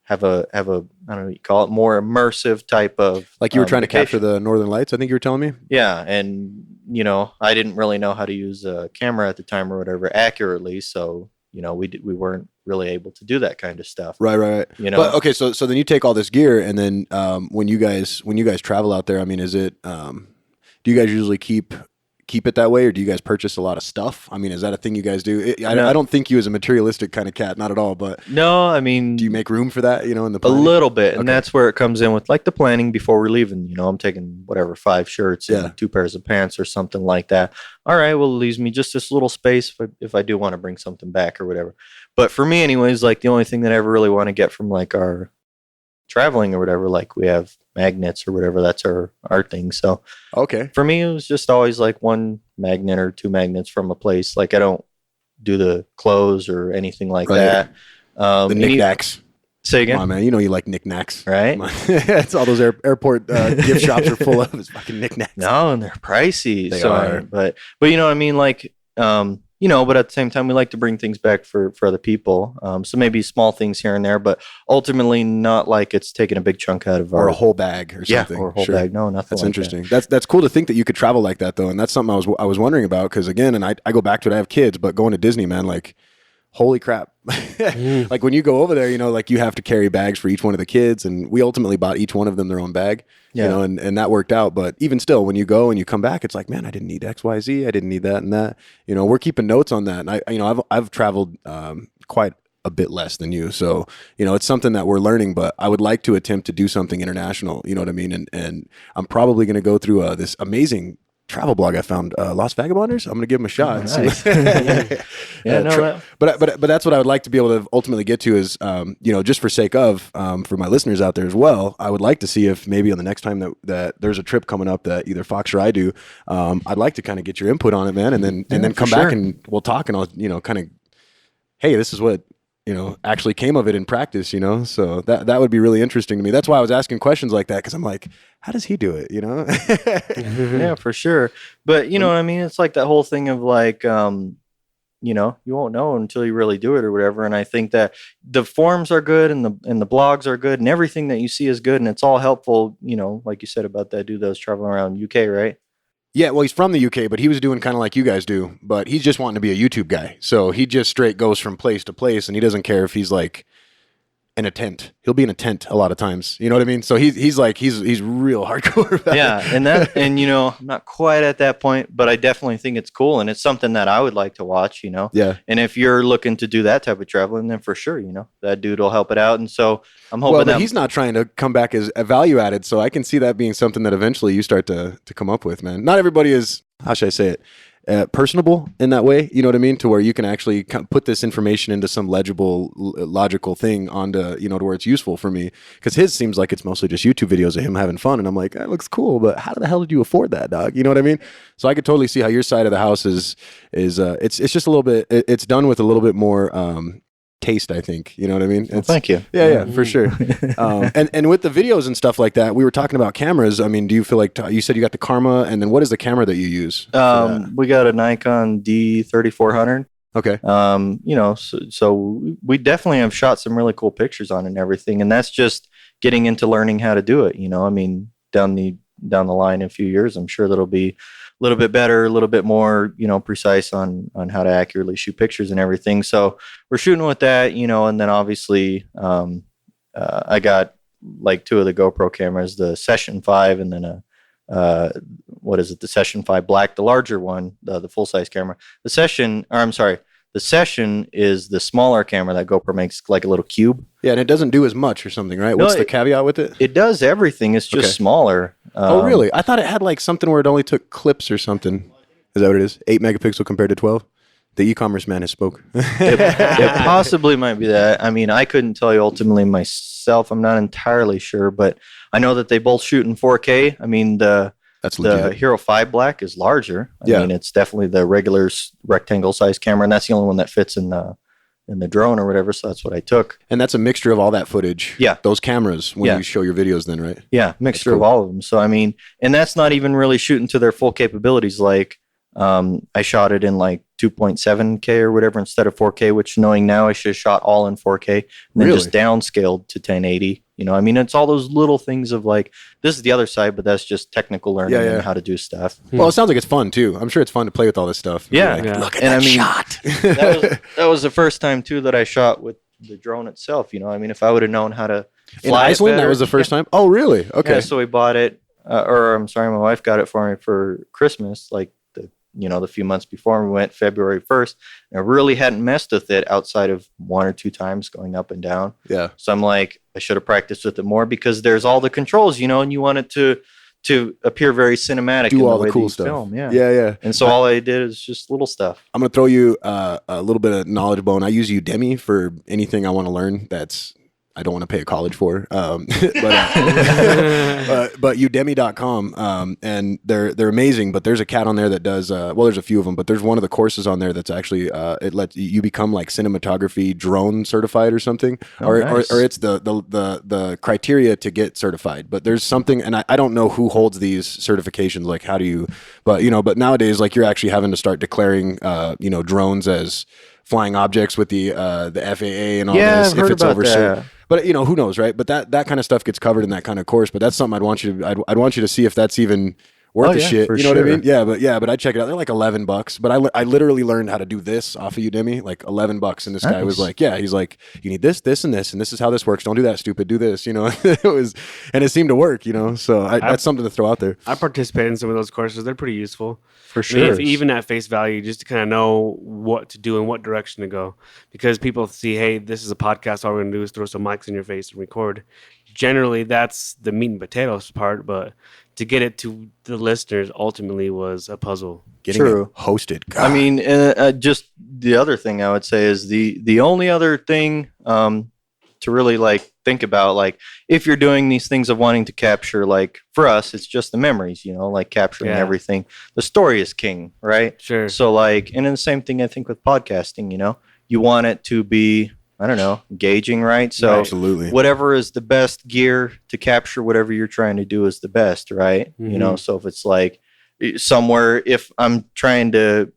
have a I don't know what you call it, more immersive type of, Like you were trying to capture vacation. the Northern Lights, I think you were telling me. Yeah, and you know, I didn't really know how to use a camera at the time or whatever accurately, so you know, we weren't really able to do that kind of stuff. Right. You know, But okay, so then you take all this gear, and then when you guys travel out there, I mean, is it do you guys usually keep it that way, or do you guys purchase a lot of stuff? I mean, is that a thing you guys do? I don't think you as a materialistic kind of cat, not at all. But no, I mean, do you make room for that? You know, in the a planning? little bit, and Okay. that's where it comes in with like the planning before we're leaving. You know, I'm taking whatever 5 shirts Yeah. and 2 pairs of pants or something like that. All right, well, it leaves me just this little space if I do want to bring something back or whatever. But for me, anyways, like the only thing that I ever really want to get from like our traveling or whatever, like we have magnets or whatever. That's our thing. So Okay. for me, it was just always like 1 magnet or 2 magnets from a place. Like I don't do the clothes or anything like Right. that. The and you- knickknacks. Say again. Come on, man. You know you like knickknacks, Right? Come on. It's all those airport gift shops are full of is fucking knickknacks. No, and they're pricey. They so are. But you know what I mean? Like, you know, but at the same time, we like to bring things back for other people. So maybe small things here and there, but ultimately not like it's taking a big chunk out of Or our a whole bag or yeah, something. or a whole Sure. bag. No, nothing. That's like interesting. That's cool to think that you could travel like that though, and that's something I was wondering about because again, and I go back to it. I have kids, but going to Disney, man, like, holy crap! Like when you go over there, you know, like you have to carry bags for each one of the kids, and we ultimately bought each one of them their own bag. Yeah. You know, and that worked out. But even still, when you go and you come back, it's like, man, I didn't need X, Y, Z. I didn't need that and that. You know, we're keeping notes on that, and I've traveled quite a bit less than you. So, you know, it's something that we're learning, but I would like to attempt to do something international, you know what I mean? And I'm probably going to go through this amazing travel blog I found, Lost Vagabonders. I'm going to give them a shot. and see nice. what- Yeah, no, that- but that's what I would like to be able to ultimately get to is, you know, just for sake of, for my listeners out there as well, I would like to see if maybe on the next time that there's a trip coming up that either Fox or I do, I'd like to kind of get your input on it, man. And then come for back sure. and we'll talk and I'll, you know, kind of, hey, this is what, you know, actually came of it in practice, you know? So that would be really interesting to me. That's why I was asking questions like that. Cause I'm like, how does he do it? You know? yeah, for sure. But you know what I mean? It's like that whole thing of like, you know, you won't know until you really do it or whatever. And I think that the forums are good and the blogs are good and everything that you see is good and it's all helpful, you know, like you said about that dude that was traveling around UK, right? Yeah, well, he's from the UK, but he was doing kind of like you guys do, but he's just wanting to be a YouTube guy. So he just straight goes from place to place, and he doesn't care if he's like in a tent. He'll be in a tent a lot of times. You know what I mean? So he's like he's real hardcore about Yeah, it. and you know, I'm not quite at that point, but I definitely think it's cool and it's something that I would like to watch, you know. Yeah. And if you're looking to do that type of traveling, then for sure, you know, that dude will help it out. And so I'm hoping Well, but that he's not trying to come back as a value added, so I can see that being something that eventually you start to come up with, man. Not everybody is, how should I say it, personable in that way, you know what I mean? To where you can actually put this information into some legible, logical thing onto, you know, to where it's useful for me. Because his seems like it's mostly just YouTube videos of him having fun, and I'm like, that looks cool, but how the hell did you afford that, dog? You know what I mean? So I could totally see how your side of the house is it's just a little bit, it's done with a little bit more taste, I think. You know what I mean? Well, thank you. Yeah, for sure. And with the videos and stuff like that, we were talking about cameras. I mean, do you feel like you said you got the Karma, and then what is the camera that you use? We got a Nikon D3400. Okay. So we definitely have shot some really cool pictures on it and everything, and that's just getting into learning how to do it. I mean, down the line in a few years, I'm sure that'll be a little bit better, a little bit more, precise on how to accurately shoot pictures and everything. So we're shooting with that, and then obviously I got like 2 of the GoPro cameras, the Session 5 and then the Session 5 Black, the larger one, the full size camera. The Session is the smaller camera that GoPro makes, like a little cube. Yeah, and it doesn't do as much or something, right? No, What's the caveat with it? It does everything. It's just smaller. Oh, really? I thought it had like something where it only took clips or something. Is that what it is? 8 megapixel compared to 12? The e-commerce man has spoke. It possibly might be that. I mean, I couldn't tell you ultimately myself. I'm not entirely sure, but I know that they both shoot in 4K. I mean, That's legit. the Hero 5 Black is larger. I mean, it's definitely the regular rectangle size camera, and that's the only one that fits in the drone or whatever. So that's what I took. And that's a mixture of all that footage. Yeah. Those cameras when you show your videos then, right? Yeah, mixture cool. of all of them. So I mean, and that's not even really shooting to their full capabilities. Like I shot it in like 2.7K or whatever instead of 4K, which knowing now I should have shot all in 4K and then just downscaled to 1080. I mean, it's all those little things of like, this is the other side, but that's just technical learning and how to do stuff. Well, it sounds like it's fun too. I'm sure it's fun to play with all this stuff. Yeah. Like, look at And that I mean, shot. that was the first time too that I shot with the drone itself. I mean, if I would have known how to In fly Iceland, it better, that was the first time? Oh, really? Okay. Yeah, so we bought it, or I'm sorry, my wife got it for me for Christmas, like the few months before we went, February 1st. And I really hadn't messed with it outside of 1 or 2 times going up and down. Yeah. So I'm like, I should have practiced with it more because there's all the controls, and you want it to appear very cinematic. Do in all the the way cool that you stuff. film. Yeah. Yeah. And so all I did is just little stuff. I'm going to throw you a little bit of knowledge bone. I use Udemy for anything I want to learn that's I don't want to pay a college for, but Udemy.com, and they're amazing. But there's a cat on there that does there's a few of them, but there's one of the courses on there that's actually it lets you become like cinematography drone certified or something, or it's the criteria to get certified. But there's something, and I don't know who holds these certifications. Like how do you? But nowadays, like you're actually having to start declaring drones as flying objects with the FAA and all this I've if it's heard over about certain. that. But who knows, right? But that kind of stuff gets covered in that kind of course. But that's something I'd want you to see if that's even worth the shit. You know what I mean? Yeah, but I'd check it out. They're like $11. But I literally learned how to do this off of Udemy, like $11. And this guy was like, he's like, you need this, this, and this, and this is how this works. Don't do that, stupid. Do this. It seemed to work. So that's something to throw out there. I participate in some of those courses. They're pretty useful. For I mean, sure. even at face value, just to kind of know what to do and what direction to go. Because people see, hey, this is a podcast. All we're going to do is throw some mics in your face and record. Generally, that's the meat and potatoes part. But to get it to the listeners ultimately was a puzzle. Getting it hosted. God. I mean, just the other thing I would say is the only other thing to really like think about, like if you're doing these things of wanting to capture, like for us, it's just the memories, like capturing everything. The story is king, right? Sure. So like, and then the same thing I think with podcasting, you want it to be, I don't know, engaging, right? So absolutely, whatever is the best gear to capture whatever you're trying to do is the best, right? Mm-hmm. So if it's like somewhere, if I'm trying to,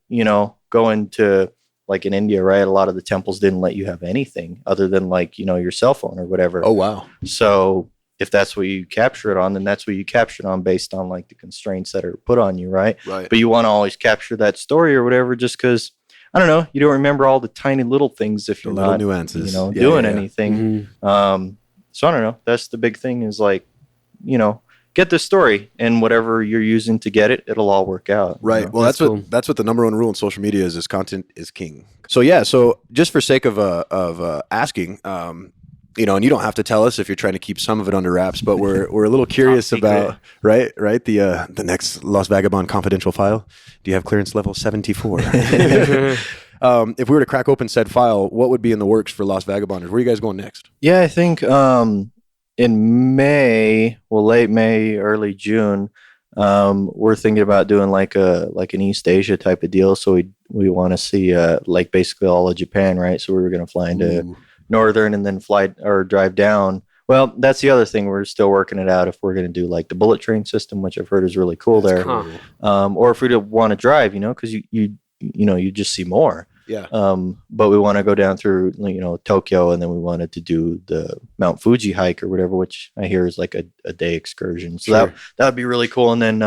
go into like in India, right? A lot of the temples didn't let you have anything other than like, your cell phone or whatever. Oh, wow. So if that's what you capture it on, then that's what you capture it on based on like the constraints that are put on you, right? Right. But you want to always capture that story or whatever, just because, I don't know, you don't remember all the tiny little things if you're little not, nuances. doing anything. Mm-hmm. So I don't know. That's the big thing is like, get the story and whatever you're using to get it, it'll all work out. Right. Well, That's cool. that's what the number one rule in social media is content is king. So yeah. So just for sake of asking, and you don't have to tell us if you're trying to keep some of it under wraps, but we're a little curious about right the next Lost Vagabond confidential file. Do you have clearance level 74? If we were to crack open said file, what would be in the works for Lost Vagabonders? Where are you guys going next? Yeah, I think in May, late May, early June, We're thinking about doing like an East Asia type of deal. So we want to see like basically all of Japan, right? So we were going to fly into Ooh. northern and then fly or drive down. Well, that's the other thing. We're still working it out if we're going to do like the bullet train system, which I've heard is really cool That's there. cool. Or if we want to drive, because you just see more. Yeah. But we want to go down through Tokyo, and then we wanted to do the Mount Fuji hike or whatever, which I hear is like a day excursion. So Sure. that would be really cool. And then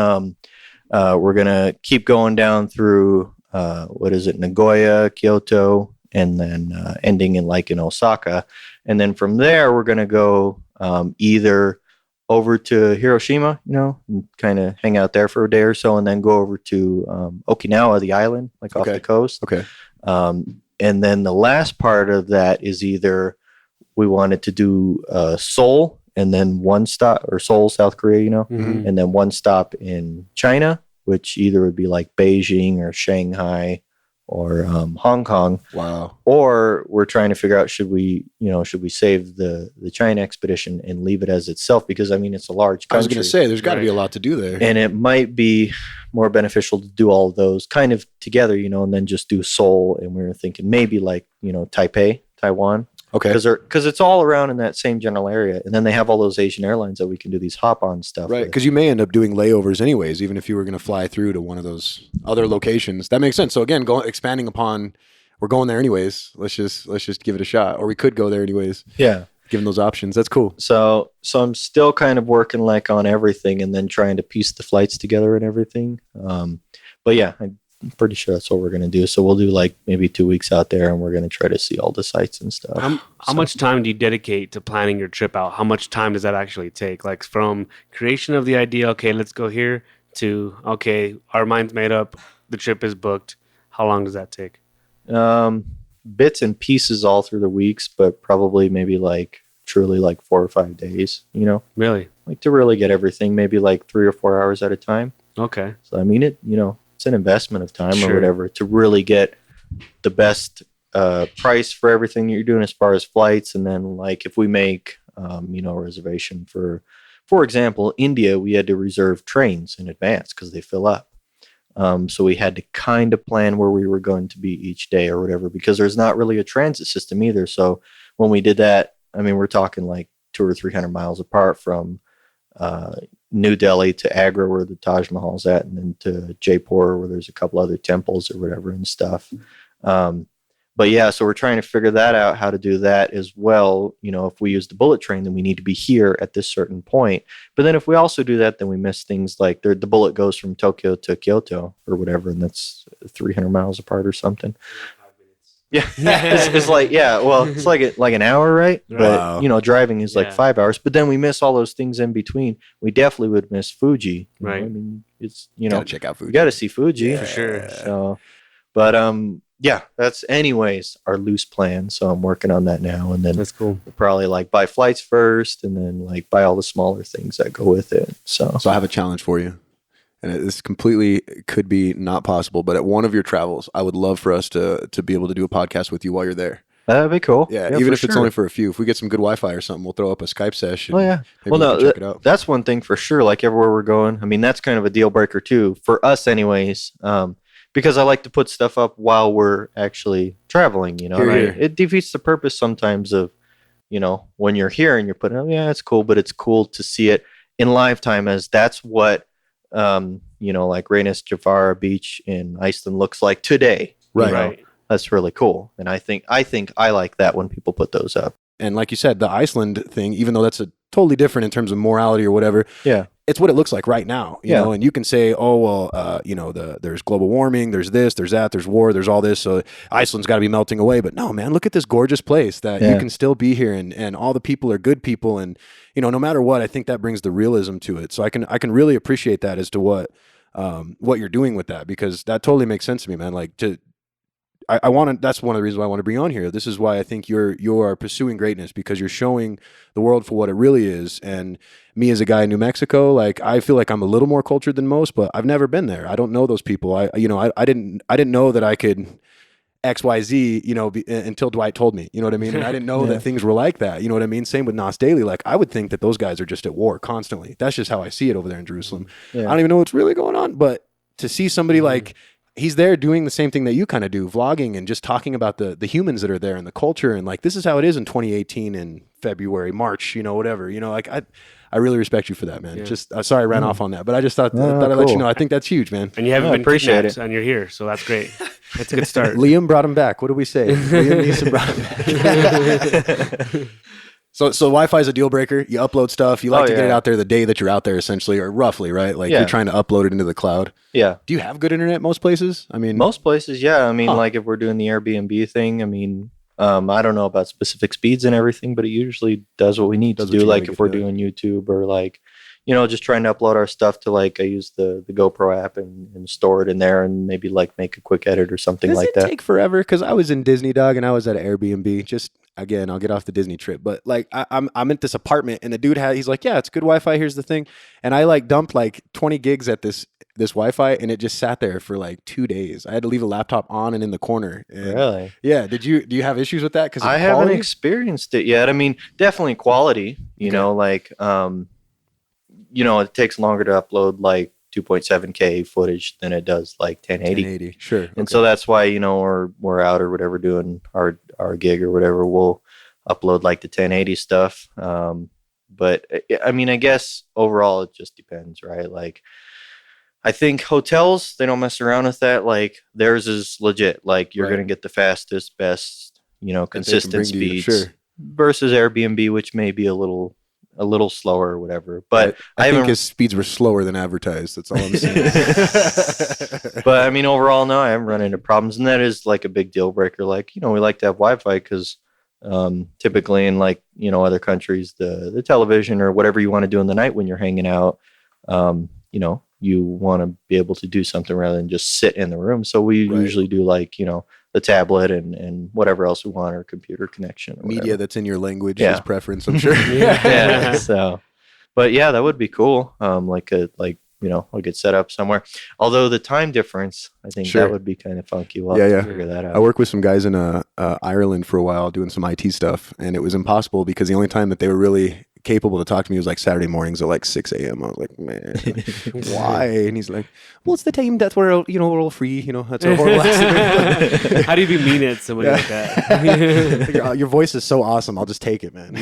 we're gonna keep going down through what is it, Nagoya, Kyoto, and then ending in Osaka. And then from there we're gonna go either over to Hiroshima, and kind of hang out there for a day or so, and then go over to Okinawa, the island, like off Okay. the coast. Okay. And then the last part of that is either we wanted to do Seoul and then one stop, or Seoul, South Korea, Mhm. and then one stop in China, which either would be like Beijing or Shanghai or Hong Kong. Wow. Or we're trying to figure out should we save the China expedition and leave it as itself, because I mean it's a large country. I was going to say, there's got to be a Right. lot to do there. And it might be more beneficial to do all of those kind of together, and then just do Seoul. And we were thinking maybe like, Taipei, Taiwan, Okay. because it's all around in that same general area. And then they have all those Asian airlines that we can do these hop-on stuff Right, with. because you may end up doing layovers anyways, even if you were going to fly through to one of those other locations. That makes sense. So again, expanding upon, we're going there anyways. Let's just give it a shot, or we could go there anyways. Yeah. Given those options, that's cool. So I'm still kind of working like on everything, and then trying to piece the flights together and everything. But yeah, I'm pretty sure that's what we're going to do. So we'll do like maybe 2 weeks out there, and we're going to try to see all the sites and stuff. How much time do you dedicate to planning your trip out? How much time does that actually take? Like from creation of the idea, okay, let's go here, to okay, our mind's made up, the trip is booked. How long does that take? Bits and pieces all through the weeks, but probably maybe like truly like 4 or 5 days, Really? like to really get everything, maybe like 3 or 4 hours at a time. Okay. So I mean, it's an investment of time Sure. or whatever to really get the best price for everything that you're doing as far as flights. And then like if we make a reservation for example, India, we had to reserve trains in advance because they fill up. So we had to kind of plan where we were going to be each day or whatever, because there's not really a transit system either. So when we did that, I mean, we're talking like 200 or 300 miles apart from New Delhi to Agra, where the Taj Mahal's at, and then to Jaipur, where there's a couple other temples or whatever and stuff. But yeah, so we're trying to figure that out, how to do that as well. If we use the bullet train, then we need to be here at this certain point. But then if we also do that, then we miss things like the bullet goes from Tokyo to Kyoto or whatever, and that's 300 miles apart or something. Yeah, it's like, yeah, well, it's like an hour, right? Wow. But driving is like Yeah. 5 hours. But then we miss all those things in between. We definitely would miss Fuji. Right. I mean, it's Gotta check out you food. got to see Fuji For sure. So, but yeah, that's anyways our loose plan. So I'm working on that now, and then That's cool. we'll probably like buy flights first, and then like buy all the smaller things that go with it. So So I have a challenge for you. And this completely could be not possible, but at one of your travels, I would love for us to be able to do a podcast with you while you're there. that'd be cool. Yeah, for even if it's sure. only for a few. If we get some good Wi-Fi or something, we'll throw up a Skype session. Oh yeah. Maybe Well, we no, can check it out. that's one thing for sure. Like everywhere we're going, I mean, that's kind of a deal breaker too for us, anyways. Because I like to put stuff up while we're actually traveling. Here, and here. it defeats the purpose sometimes of, when you're here and you're putting, oh yeah, it's cool, but it's cool to see it in live time, as that's what, like Reynes Javara Beach in Iceland looks like today. you Right. know? Right. That's really cool, and I think I like that when people put those up. And like you said, the Iceland thing, even though that's a totally different in terms of morality or whatever, Yeah. it's what it looks like right now, you Yeah. know. And you can say, oh well, there's global warming, there's this, there's that, there's war, there's all this, so Iceland's got to be melting away. But no, man, look at this gorgeous place that you Yeah. can still be here, and all the people are good people, and no matter what, I think that brings the realism to it. So I can really appreciate that as to what you're doing with that, because that totally makes sense to me, man. Like I want to. That's one of the reasons why I want to bring you on here. This is why I think you are pursuing greatness, because you're showing the world for what it really is. And me as a guy in New Mexico, like I feel like I'm a little more cultured than most, but I've never been there. I don't know those people. I didn't know that I could XYZ, you know, until Dwight told me, you know what I mean? And I didn't know that things were like that. You know what I mean? Same with Nas Daily. Like, I would think that those guys are just at war constantly. That's just how I see it over there in Jerusalem. Yeah. I don't even know what's really going on, but to see somebody like, he's there doing the same thing that you kind of do, vlogging and just talking about the humans that are there and the culture. And like, this is how it is in 2018 in February, March, you know, whatever, you know, like I really respect you for that, man. Yeah. Just Sorry I ran off on that, but I just thought, I'd let you know. I think that's huge, man. And you haven't been appreciate kidnapped, and you're here, so that's great. That's a good start. Liam brought him back. What do we say? Liam Neeson brought him back. So Wi-Fi is a deal breaker. You upload stuff. You like to get it out there the day that you're out there, essentially, or roughly, right? Like you're trying to upload it into the cloud. Yeah. Do you have good internet most places? I mean, Most places, yeah. I mean, like if we're doing the Airbnb thing, I mean, I don't know about specific speeds and everything, but it usually does what we need to do. Like if we're doing YouTube or like, you know, just trying to upload our stuff to like, I use the GoPro app and store it in there and maybe like make a quick edit or something like that. Does it take forever? Because I was in Disney, dog, and I was at an Airbnb. Just again, I'll get off the Disney trip, but like I'm at this apartment and the dude he's like, yeah, it's good Wi-Fi. Here's the thing, and I like dumped like 20 gigs at this Wi-Fi, and it just sat there for like 2 days. I had to leave a laptop on and in the corner. And Really? Yeah. Do you have issues with that? Because I haven't experienced it yet. I mean, definitely quality. You know, like you know, it takes longer to upload like 2.7K footage than it does like 1080. Sure. And so that's why, you know, we're out or whatever doing our gig or whatever, we'll upload like the 1080 stuff. But I mean, I guess overall it just depends, right? Like I think hotels, they don't mess around with that. Like theirs is legit. Like you're going to get the fastest, best, you know, consistent speeds versus Airbnb, which may be a little slower or whatever. But I think his speeds were slower than advertised. That's all I'm saying. But I mean, overall, no, I haven't run into problems. And that is like a big deal breaker. Like, you know, we like to have Wi-Fi because typically in like, you know, other countries, the television or whatever you want to do in the night when you're hanging out, you know, you want to be able to do something rather than just sit in the room. So we usually do like, you know, the tablet and whatever else we want, or computer connection. Or media whatever. that's in your language is preference, I'm sure. Yeah. So, but yeah, that would be cool. You know, I'll get set up somewhere. Although the time difference, I think that would be kind of funky. We'll have to figure that out. I worked with some guys in Ireland for a while doing some IT stuff, and it was impossible because the only time that they were really capable to talk to me was like Saturday mornings at like 6 a.m. I was like, man, why? And he's like, well, it's the time that we're all free. You know, that's a horrible accident. How do you be mean at somebody like that? Your voice is so awesome. I'll just take it, man.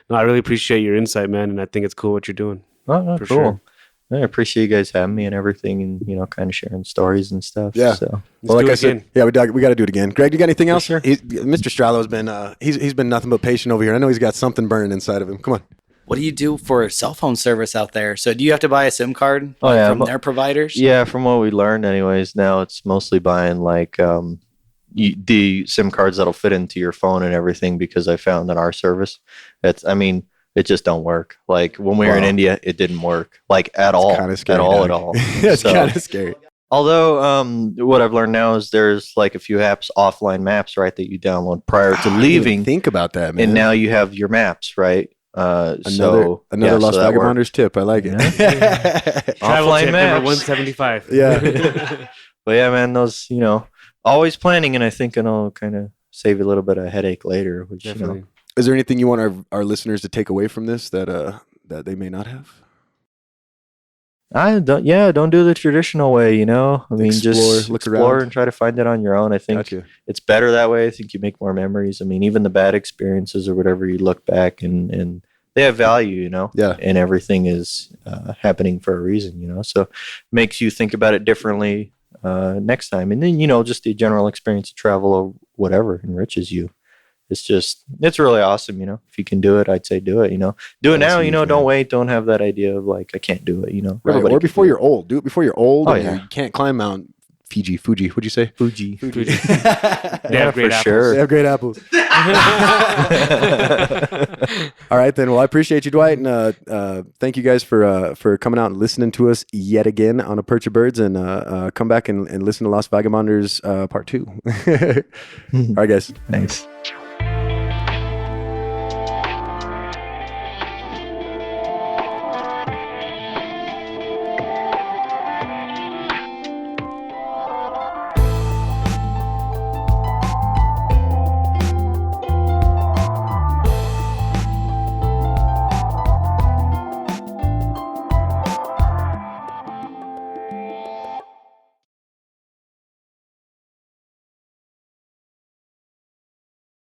No, I really appreciate your insight, man, and I think it's cool what you're doing. Oh, cool. Sure. I appreciate you guys having me and everything, and you know, kind of sharing stories and stuff. Yeah. So, well, like I said, we got to do it again. Greg, you got anything else? Sure. Mr. Strallo's been he's been nothing but patient over here. I know he's got something burning inside of him. Come on. What do you do for cell phone service out there? So do you have to buy a SIM card from their providers? Yeah, from what we learned, anyways. Now it's mostly buying like the SIM cards that'll fit into your phone and everything. Because I found that our service, it just don't work. Like when we were in India, it didn't work like at all. Kind of scary. At all. It's kind of scary. Although what I've learned now is there's like a few apps, offline maps, right, that you download prior to leaving. Think about that, man. And now you have your maps, right? Another Las Vagabonders tip. I like it. Travel Offline tip maps. number 175. Yeah. But yeah, man, those, you know, always planning, and I think it'll kind of save you a little bit of headache later, which, Definitely. you know. Is there anything you want our listeners to take away from this that they may not have? Don't do the traditional way, you know. I mean, just look explore around and try to find it on your own. I think it's better that way. I think you make more memories. I mean, even the bad experiences or whatever, you look back and they have value, you know. Yeah. And everything is happening for a reason, you know. So it makes you think about it differently next time. And then, you know, just the general experience of travel or whatever enriches you. It's really awesome, you know. If you can do it, I'd say do it, you know. Do it now, you know, don't wait. Don't have that idea of like, I can't do it, you know. Right. Or before you're old. Do it before you're old. Oh, and yeah. You can't climb Mount Fuji. What'd you say? Fuji. They have great apples. Sure. They have great apples. All right, then. Well, I appreciate you, Dwight. And thank you guys for coming out and listening to us yet again on A Perch of Birds. And come back and listen to Las Vagabonders Part 2. All right, guys. Thanks.